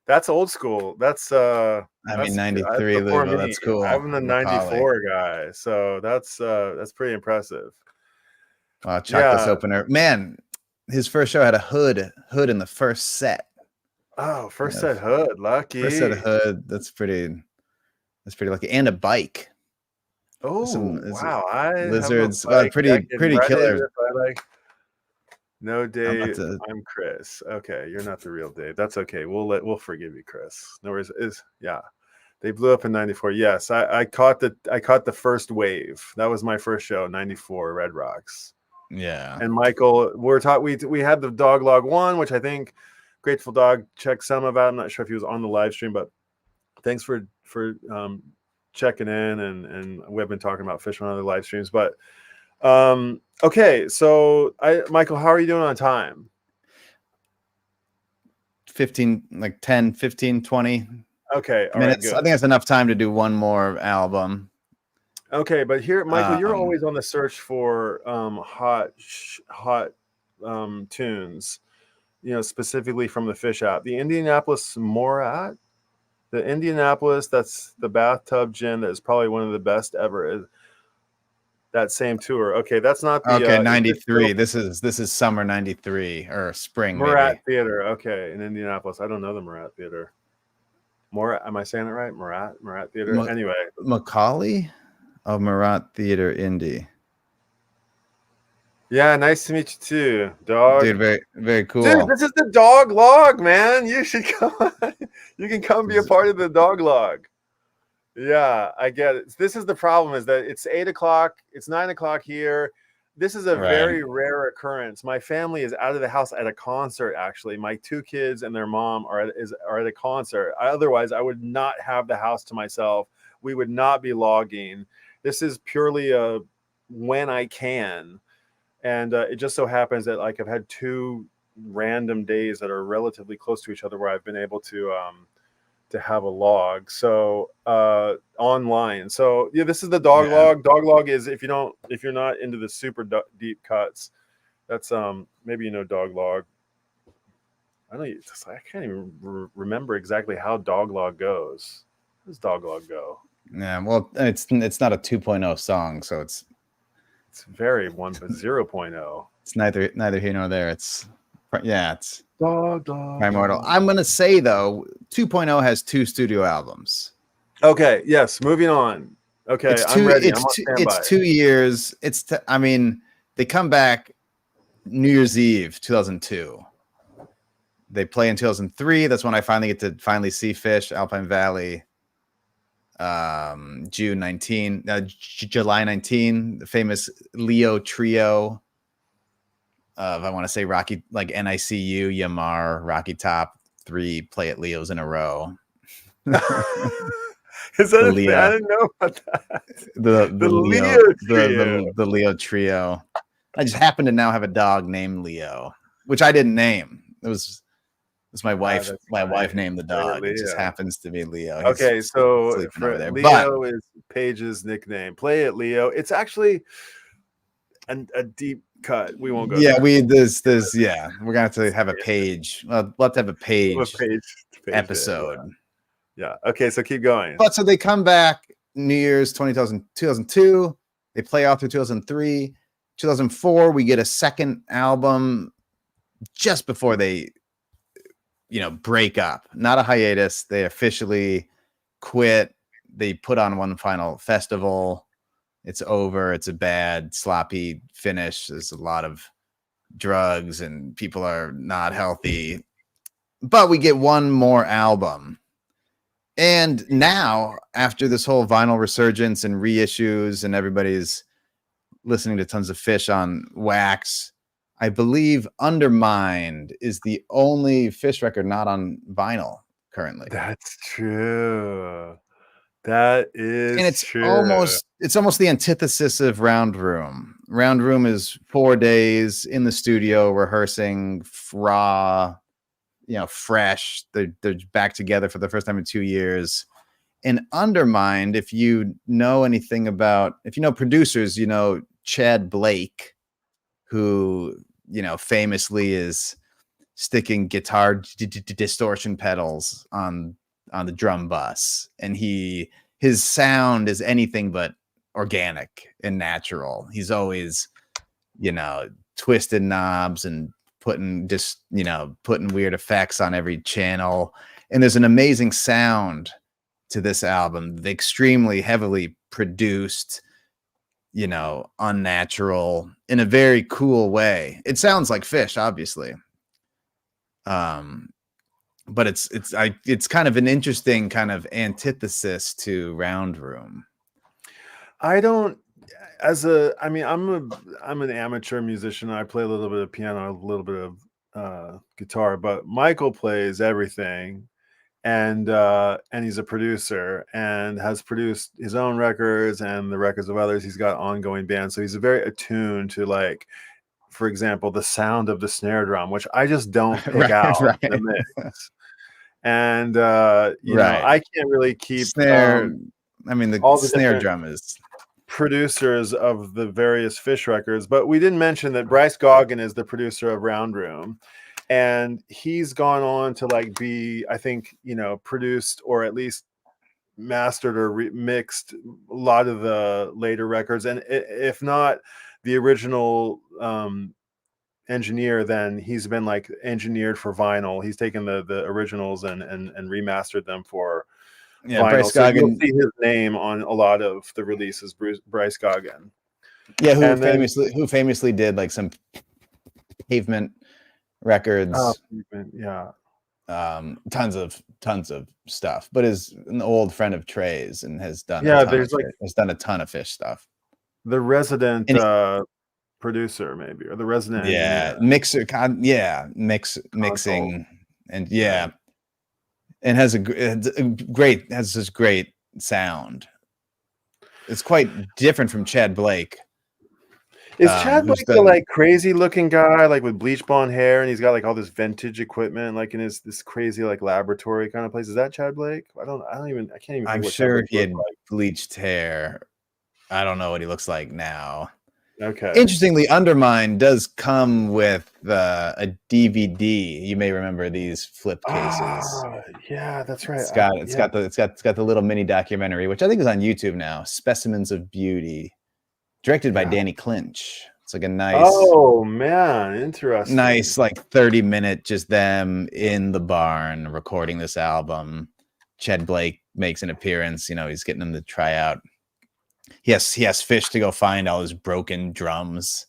That's old school. That's 93 Louisville. That's cool. I'm the 94 guy, so that's pretty impressive. Wow, Chocolate's opener. Man, his first show had a hood in the first set. Oh, first set hood, lucky. First set hood. That's pretty lucky. And a bike. Oh, wow. Lizards. Pretty killer. No, Dave. I'm Chris. Okay, you're not the real Dave. That's okay. We'll forgive you, Chris. No worries. They blew up in 94. Yes, I caught the first wave. That was my first show, 94 Red Rocks. Yeah. And Michael, we had the Dog Log 1, which I think Grateful Dog checked some of out. I'm not sure if he was on the live stream, but thanks for checking in, and we've been talking about Phish on other live streams. But okay, so Michael, how are you doing on time? 15, like 10, 15, 20 okay minutes. Right, I think that's enough time to do one more album. Okay, but here, Michael, you're always on the search for hot tunes, specifically from the Phish app. The Indianapolis Morat, that's the bathtub gin that is probably one of the best ever. That same tour. Okay, that's not the 93. This is summer 93 or spring. Morat Theater. Okay, in Indianapolis. I don't know the Morat Theater. Morat, am I saying it right? Morat Theater. Anyway, Macaulay. Oh, Morat Theater, Indy. Yeah, nice to meet you too, dog. Dude, very, very cool. Dude, this is the Dog Log, man. You should come. You can come be a part of the Dog Log. Yeah, I get it. This is the problem, is that it's 8 o'clock. It's 9 o'clock here. This is a very rare occurrence. My family is out of the house at a concert, actually. My 2 kids and their mom are at a concert. Otherwise, I would not have the house to myself we would not be logging. This is purely a when I can. And it just so happens that like I've had 2 random days that are relatively close to each other where I've been able to have a log. So online. So yeah, this is the dog log. Dog log is if you're not into the super deep cuts, that's maybe dog log. I can't even remember exactly how dog log goes. How does dog log go? Yeah, well, it's not a 2.0 song, so it's very 0.0. It's neither here nor there. It's dog Primordial. I'm gonna say though, 2.0 has 2 studio albums. Okay. Yes. Moving on. Okay. I'm ready. It's 2 years. I mean, they come back New Year's Eve 2002. They play in 2003. That's when I finally get to see Phish, Alpine Valley. July 19, the famous Leo trio of, I want to say, Rocky, like NICU, Yamar, Rocky Top, 3 play at Leo's in a row. Is that a thing? I didn't know about that. The Leo trio. I just happen to now have a dog named Leo, which I didn't name. It was my wife. My wife named the dog. It just happens to be Leo. Okay, so Leo is Paige's nickname. Play it, Leo. It's actually a deep cut. We won't go. Yeah, we're gonna have a page. We'll have to have a page episode. Yeah. Okay, so keep going. But so they come back New Year's 2002. They play all through 2003. 2004, we get a second album just before they break up. Not a hiatus. They officially quit. They put on one final festival. It's over. It's a bad, sloppy finish. There's a lot of drugs and people are not healthy. But we get one more album. And now, after this whole vinyl resurgence and reissues and everybody's listening to tons of Phish on wax, I believe Undermined is the only Phish record not on vinyl currently. That's true. That is, and it's true. It's almost the antithesis of Round Room. Round Room is 4 days in the studio rehearsing, raw, fresh. They're back together for the first time in 2 years. And Undermined, if you know anything about, producers, Chad Blake, who famously is sticking guitar distortion pedals on the drum bus, and his sound is anything but organic and natural. He's always twisted knobs and putting weird effects on every channel, and there's an amazing sound to this album. Extremely heavily produced, unnatural in a very cool way. It sounds like Phish, obviously. But it's kind of an interesting kind of antithesis to Round Room. I'm an amateur musician. I play a little bit of piano, a little bit of guitar, but Michael plays everything. And he's a producer and has produced his own records and the records of others. He's got ongoing bands, so he's very attuned to, like, for example, the sound of the snare drum, which I just don't pick out in the mix. And I can't really keep snare. The snare drum is producers of the various Phish records, but we didn't mention that Bryce Goggin is the producer of Round Room. And he's gone on to be, I think, produced or at least mastered or mixed a lot of the later records. And if not the original engineer, then he's been engineered for vinyl. He's taken the originals and remastered them for vinyl. Bryce Goggin, so you'll see his name on a lot of the releases. Bryce Goggin. Yeah, who famously did some Pavement records. Tons of stuff, but is an old friend of Trey's and has done has done a ton of Phish stuff. The resident producer, maybe, or the resident mixer, mixing, and and has this great sound. it's quite different from Chad Blake. Is Chad Blake the like crazy looking guy, like with bleach blonde hair, and he's got like all this vintage equipment, like in this crazy like laboratory kind of place? Is that Chad Blake? I can't even. I'm think what sure Chad if he had like. bleached hair, I don't know what he looks like now. Okay. Interestingly, Undermine does come with a DVD. You may remember these flip cases. Yeah, that's right. It's got the little mini documentary, which I think is on YouTube now. Specimens of Beauty, directed by Danny Clinch. It's like a nice. Oh man, interesting. Nice, like 30-minute, just them in the barn recording this album. Chad Blake makes an appearance. You know, he's getting them to try out. He has Phish to go find all his broken drums,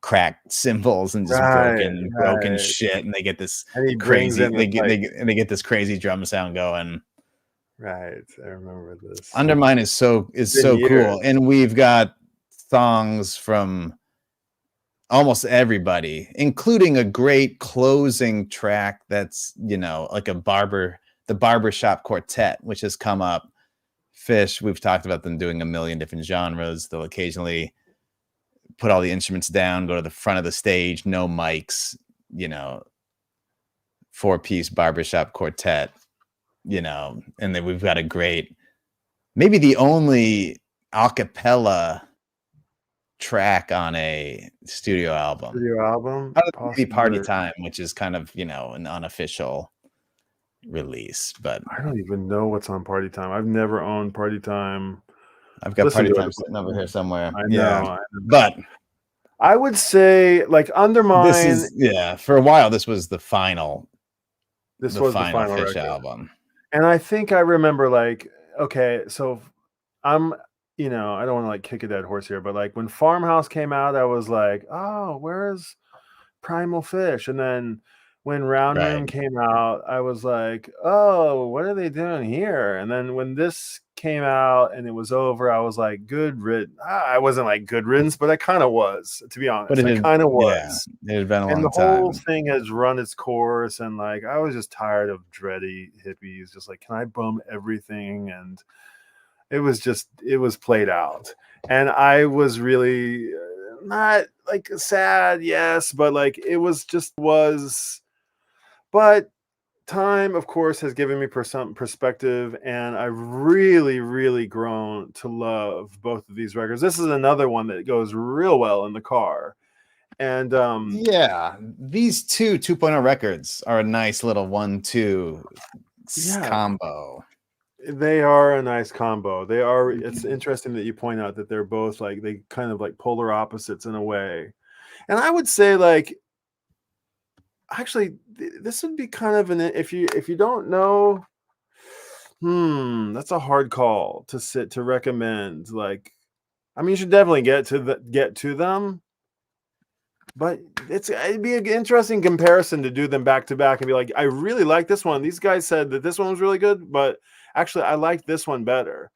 cracked cymbals, and just broken shit, and they get this crazy. They get this crazy drum sound going. Right, I remember this. Undermine is so cool, and we've got songs from almost everybody, including a great closing track that's, you know, like the Barbershop Quartet, which has come up. Phish, we've talked about them doing a million different genres. They'll occasionally put all the instruments down, go to the front of the stage, no mics, you know, 4-piece Barbershop Quartet, you know, and then we've got a great, maybe the only a cappella track on a studio album. Maybe Party Time, which is kind of, you know, an unofficial release, but I don't even know what's on Party Time. I've never owned Party Time. I've got Party Time sitting over here somewhere. I know. But I would say like Undermine. For a while this was the final. This was the final Phish record. album. And I think I remember like, okay, so I'm, you know, I don't want to like kick a dead horse here, but like when Farmhouse came out, I was like, oh, where's Primal Phish? And then when Round Room came out, I was like, oh, what are they doing here? And then when this came out and it was over, I was like, good riddance. I wasn't like good riddance, but I kind of was, to be honest. I kind of was. Yeah, it had been a long time. And the whole thing has run its course. And like, I was just tired of dready hippies. Just like, can I bum everything? And it was played out. And I was really not like sad, yes, but like it was. But time, of course, has given me some perspective, and I've really, really grown to love both of these records. This is another one that goes real well in the car. And these two 2.0 records are a nice little 1-2 combo. They are a nice combo. They are. It's interesting that you point out that they're both like, they kind of like polar opposites in a way. And I would say like, actually, this would be kind of if you don't know, that's a hard call to recommend. Like, I mean, you should definitely get to them, but it'd be an interesting comparison to do them back to back and be like, I really like this one. These guys said that this one was really good, but actually, I liked this one better,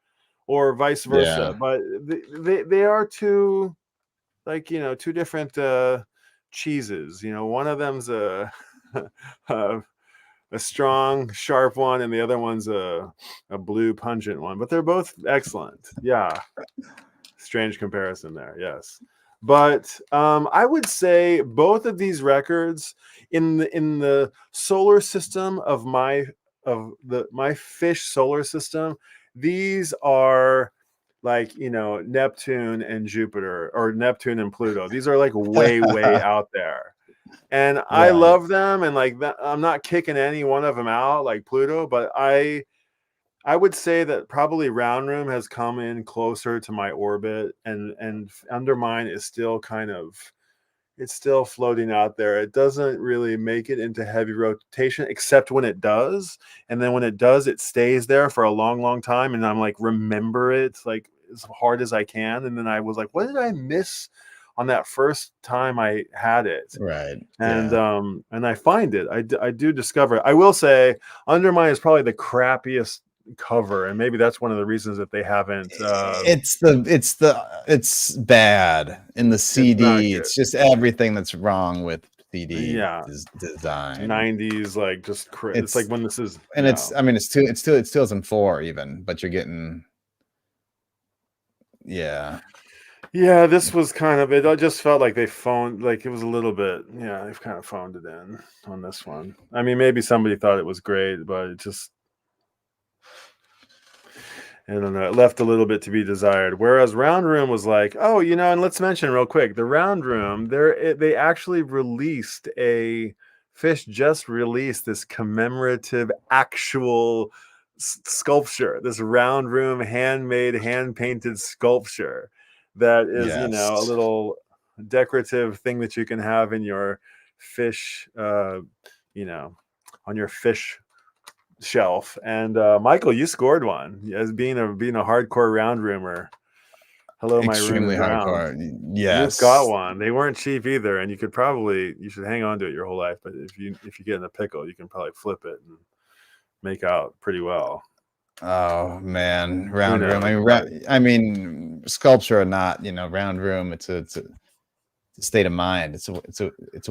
or vice versa. But they are two, like, you know, two different cheeses. You know, one of them's a strong, sharp one, and the other one's a blue, pungent one. But they're both excellent. Yeah, strange comparison there. Yes, but I would say both of these records in the solar system of my Phish solar system, these are like, you know, Neptune and Jupiter, or Neptune and Pluto. These are like way out there, and I love them. And like that, I'm not kicking any one of them out like Pluto, but I would say that probably Round Room has come in closer to my orbit, and Undermine is still it's still floating out there. It doesn't really make it into heavy rotation, except when it does. And then when it does, it stays there for a long, long time. And I'm like, remember it like as hard as I can. And then I was like, what did I miss on that first time I had it? Right. And and I find it. I do discover it. I will say Undermine is probably the crappiest cover, and maybe that's one of the reasons that they haven't it's bad in the CD. It's just everything that's wrong with CD design. 90s, like just it's like when this is, and it's 2004 even, but you're getting Yeah. Yeah, this was kind of it. I just felt like they phoned, like it was a little bit. Yeah, they've kind of phoned it in on this one. I mean, maybe somebody thought it was great, but it just, I don't know, it left a little bit to be desired. Whereas Round Room was like, oh, and let's mention real quick, the Round Room, they actually released Phish just released this commemorative actual sculpture, this Round Room handmade, hand painted sculpture that is, Yes. a little decorative thing that you can have in your Phish, on your Phish shelf. And Michael, you scored one as being a hardcore Round Roomer. Hello, my room Extremely is round. hardcore. You've got Yes. one. They weren't cheap either, and you should hang on to it your whole life. But if you get in a pickle, you can probably flip it and make out pretty well. Oh man, Round Room. I mean, sculpture or not, Round Room. It's a state of mind. It's a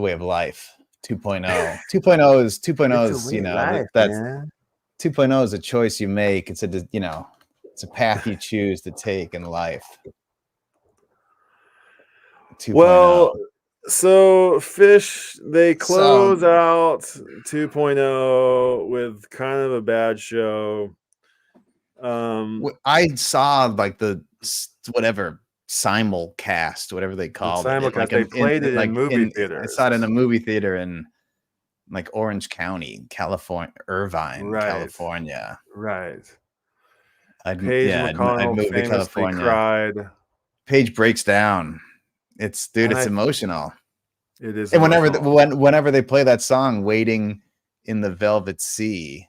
way of life. 2.0. 2.0 is 2.0 is that's 2.0 is a choice you make. It's a path you choose to take in life. 2.0. Well, so Phish, they close out 2.0 with kind of a bad show. I saw like the whatever simulcast, whatever they called it. Like they played it in movie theaters. I saw it in a movie theater in like Orange County, California, Irvine, California. Right. Paige McConnell famously cried. Paige breaks down. It's emotional. It is. And whenever they play that song, "Waiting in the Velvet Sea,"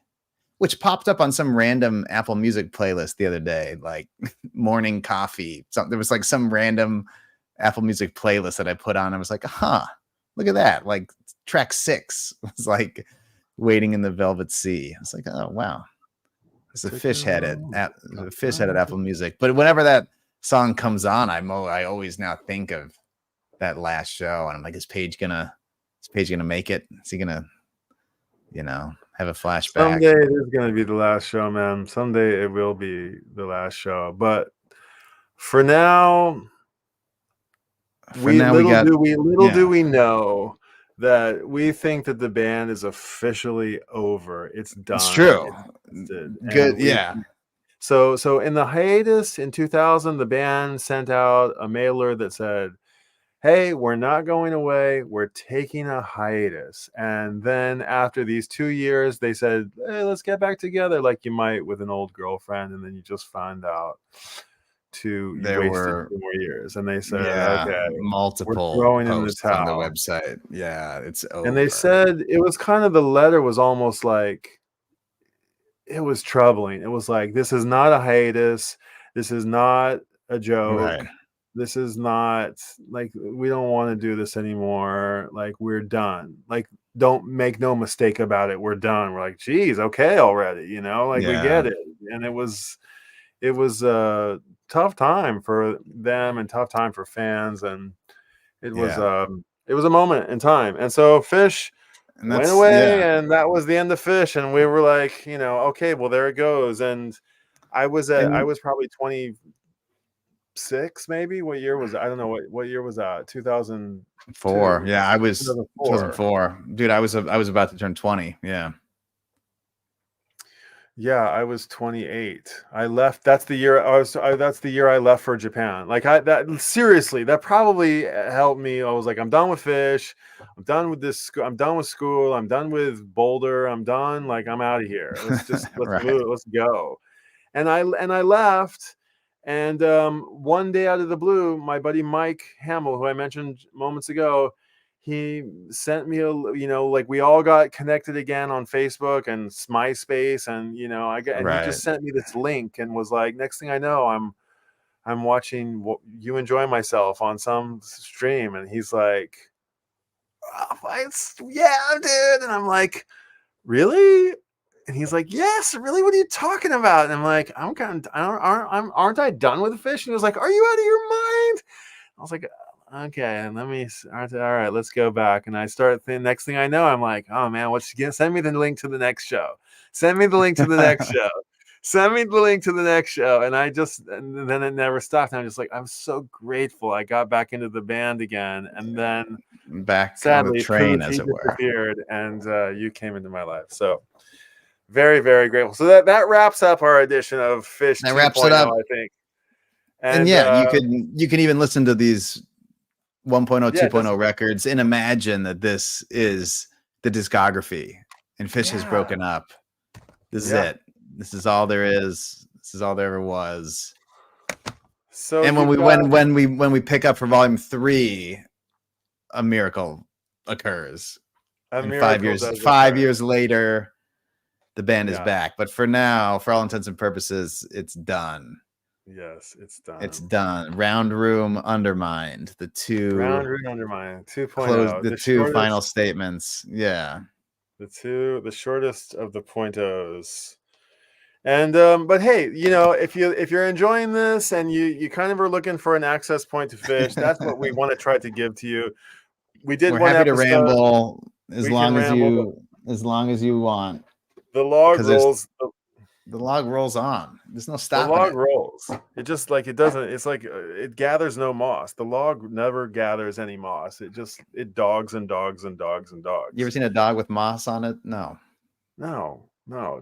which popped up on some random Apple Music playlist the other day, like morning coffee. There was like some random Apple Music playlist that I put on. I was like, look at that. Like track 6 was like "Waiting in the Velvet Sea." I was like, oh, wow. It's a Phish head at Apple Music. But whenever that song comes on, I always now think of that last show. And I'm like, is Paige gonna make it? Is he gonna, have a flashback? Someday it is going to be the last show, man. Someday it will be the last show. But for now, do we know that we think that the band is officially over. It's done. It's true. Good. Yeah. So in the hiatus in 2000, the band sent out a mailer that said, hey, we're not going away. We're taking a hiatus. And then after these 2 years, they said, hey, let's get back together like you might with an old girlfriend. And then you just find out there were 2 more years. And they said, okay, multiple throwing in the towel on the website. Yeah, it's over. And they said it was kind of, the letter was almost like, it was troubling. It was like, this is not a hiatus. This is not a joke. Right. This is not like, we don't want to do this anymore. Like, we're done. Like, don't make no mistake about it. We're done. We're like, geez, okay already. We get it. And it was a tough time for them and tough time for fans. And it was a moment in time. And so Phish went away, and that was the end of Phish. And we were like, okay, well, there it goes. And I was probably 26, maybe. What year was it? I don't know what year was that. 2004. Yeah, I was 2004. Dude, I was about to turn 20. Yeah. Yeah, I was 28. I left. That's the year that's the year I left for Japan. Like, seriously, that probably helped me. I was like, I'm done with Phish. I'm done with this. I'm done with school. I'm done with Boulder. I'm done. Like, I'm out of here. Let's just let's move. Let's go. And I left. And one day out of the blue, my buddy Mike Hamill, who I mentioned moments ago, he sent me like, we all got connected again on Facebook and MySpace, and he just sent me this link and was like, next thing I know, I'm watching You Enjoy Myself on some stream, and he's like, oh, yeah, dude, and I'm like, really? And he's like, yes, really? What are you talking about? And I'm like, aren't I done with Phish? And he was like, are you out of your mind? I was like, okay, all right, let's go back. And I start next thing I know, I'm like, oh man, send me the link to the next show. Send me the link to the next show. Send me the link to the next show. And then it never stopped. And I'm just like, I'm so grateful I got back into the band again. And then back on the sadly, train, poof, as he it were. disappeared, and you came into my life. So very, very grateful. So that wraps up our edition of Phish 2.0, I think. And yeah, you can even listen to these 1.0, yeah, 2.0 records and imagine that this is the discography and Phish has broken up. This is it. This is all there is. This is all there ever was. So and when we pick up for volume 3, a miracle occurs. And 5 years later, the band is back. But for now, for all intents and purposes, it's done. Yes, it's done. It's done. Round Room Undermined. The two Round Room Undermined 2.0. The two final statements. Yeah. The shortest of the .0s. And but hey, if you're enjoying this and you kind of are looking for an access point to Phish, that's what we want to try to give to you. We're happy to ramble as long as you want. The log rolls. The log rolls on. There's no stopping. The log rolls. It just like it doesn't. It's like it gathers no moss. The log never gathers any moss. It dogs and dogs and dogs and dogs. You ever seen a dog with moss on it? No.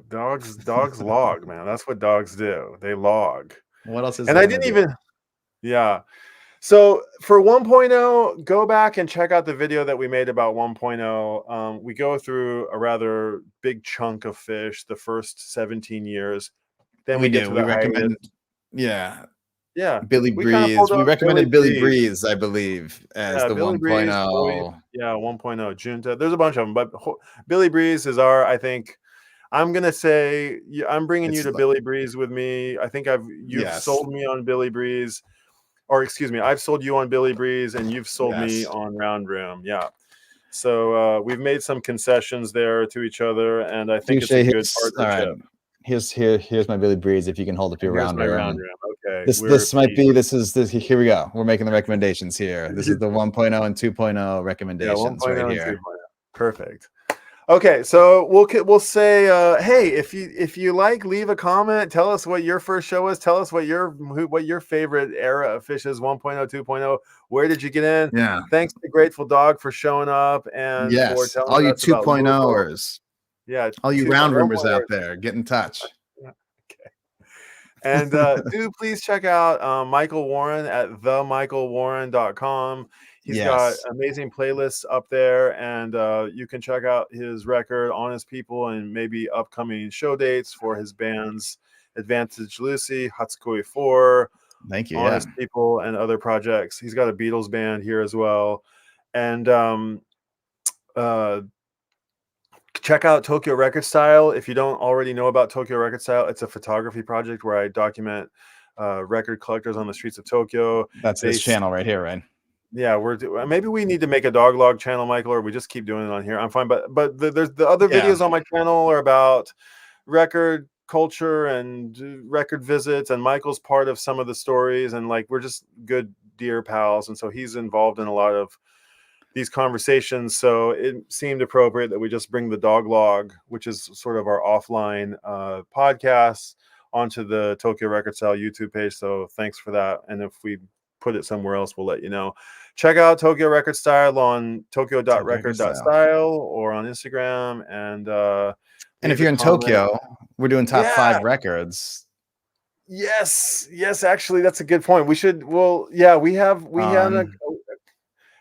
Dogs log, man. That's what dogs do. They log. What else is and there? I didn't even. Yeah. So for 1.0, go back and check out the video that we made about 1.0. We go through a rather big chunk of Phish, the first 17 years. Then we get to the recommend. Yeah. Billy Breeze. We recommended Billy Breeze, I believe, as the 1.0. Yeah, 1.0. Junta. There's a bunch of them, but Billy Breeze is I think. I'm gonna say I'm bringing you to Billy Breeze with me. I think you've sold me on Billy Breeze. Or excuse me, I've sold you on Billy Breeze and you've sold me on Round Room. Yeah. So we've made some concessions there to each other, and I think it's a good partnership. All right. Here's my Billy Breeze. If you can hold up your Round Room. Okay. This might be here we go. We're making the recommendations here. This is the 1.0 and 2.0 recommendations right here. Perfect. Okay, so we'll say, hey, if you like, leave a comment. Tell us what your first show was. Tell us what your favorite era of Phish is. 1.0, 2.0. Where did you get in? Yeah. Thanks to Grateful Dog for showing up and for telling all you us 2.0ers. Yeah, all you Round Roomers out there, get in touch. Okay. And do please check out Michael Warren at themichaelwarren.com. He's got amazing playlists up there, and you can check out his record, Honest People, and maybe upcoming show dates for his bands, Advantage Lucy, Hatsukoi 4, Thank you, Honest People, and other projects. He's got a Beatles band here as well. And check out Tokyo Record Style. If you don't already know about Tokyo Record Style, it's a photography project where I document record collectors on the streets of Tokyo. That's this channel right here, right? Yeah, maybe we need to make a dog log channel, Michael, or we just keep doing it on here. I'm fine, but there's the other videos on my channel are about record culture and record visits, and Michael's part of some of the stories, and like we're just good dear pals, and so he's involved in a lot of these conversations. So it seemed appropriate that we just bring the dog log, which is sort of our offline podcast, onto the Tokyo Record Style YouTube page. So thanks for that, and if we put it somewhere else, we'll let you know. Check out Tokyo Record Style on tokyo.record.style or on Instagram. And if you're in Tokyo, we're doing top 5 records. Yes, actually, that's a good point. We should. Well, yeah, we have the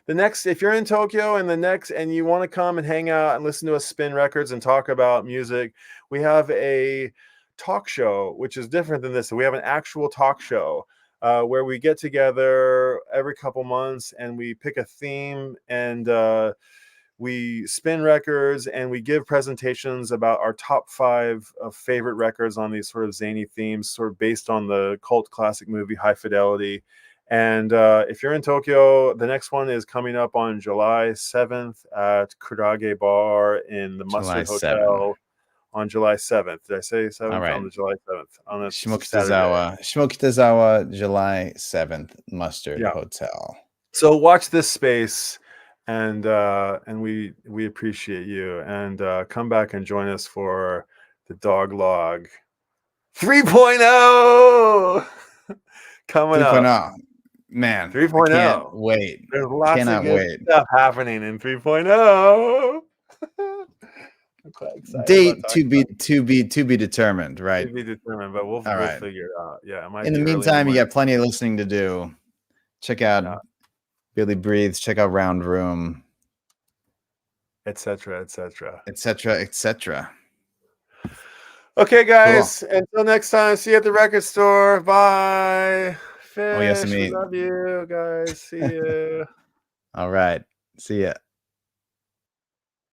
next. If you're in Tokyo and you want to come and hang out and listen to us spin records and talk about music, we have a talk show, which is different than this. So we have an actual talk show. Where we get together every couple months and we pick a theme and we spin records and we give presentations about our top 5 of favorite records on these sort of zany themes, sort of based on the cult classic movie High Fidelity. And if you're in Tokyo, the next one is coming up on July 7th at Kurage Bar in the Mustard Hotel. On July 7th. Did I say 7th? All right. On the July 7th. On a Shimokitazawa, July 7th, Mustard Hotel. So watch this space, and we appreciate you. And come back and join us for the dog log 3.0 coming up. 3.0. Man, 3.0. I can't wait. There's lots Cannot of good wait. stuff happening in 3.0. I'm quite excited. Date to be determined, right? To be determined, but we'll figure it out. Yeah. It might in the meantime, you got plenty of listening to do. Check out Billy Breathes. Check out Round Room, etc., etc., etc., etc. Okay, guys. Cool. Until next time. See you at the record store. Bye. Phish, we love you, guys. See you. All right. See ya.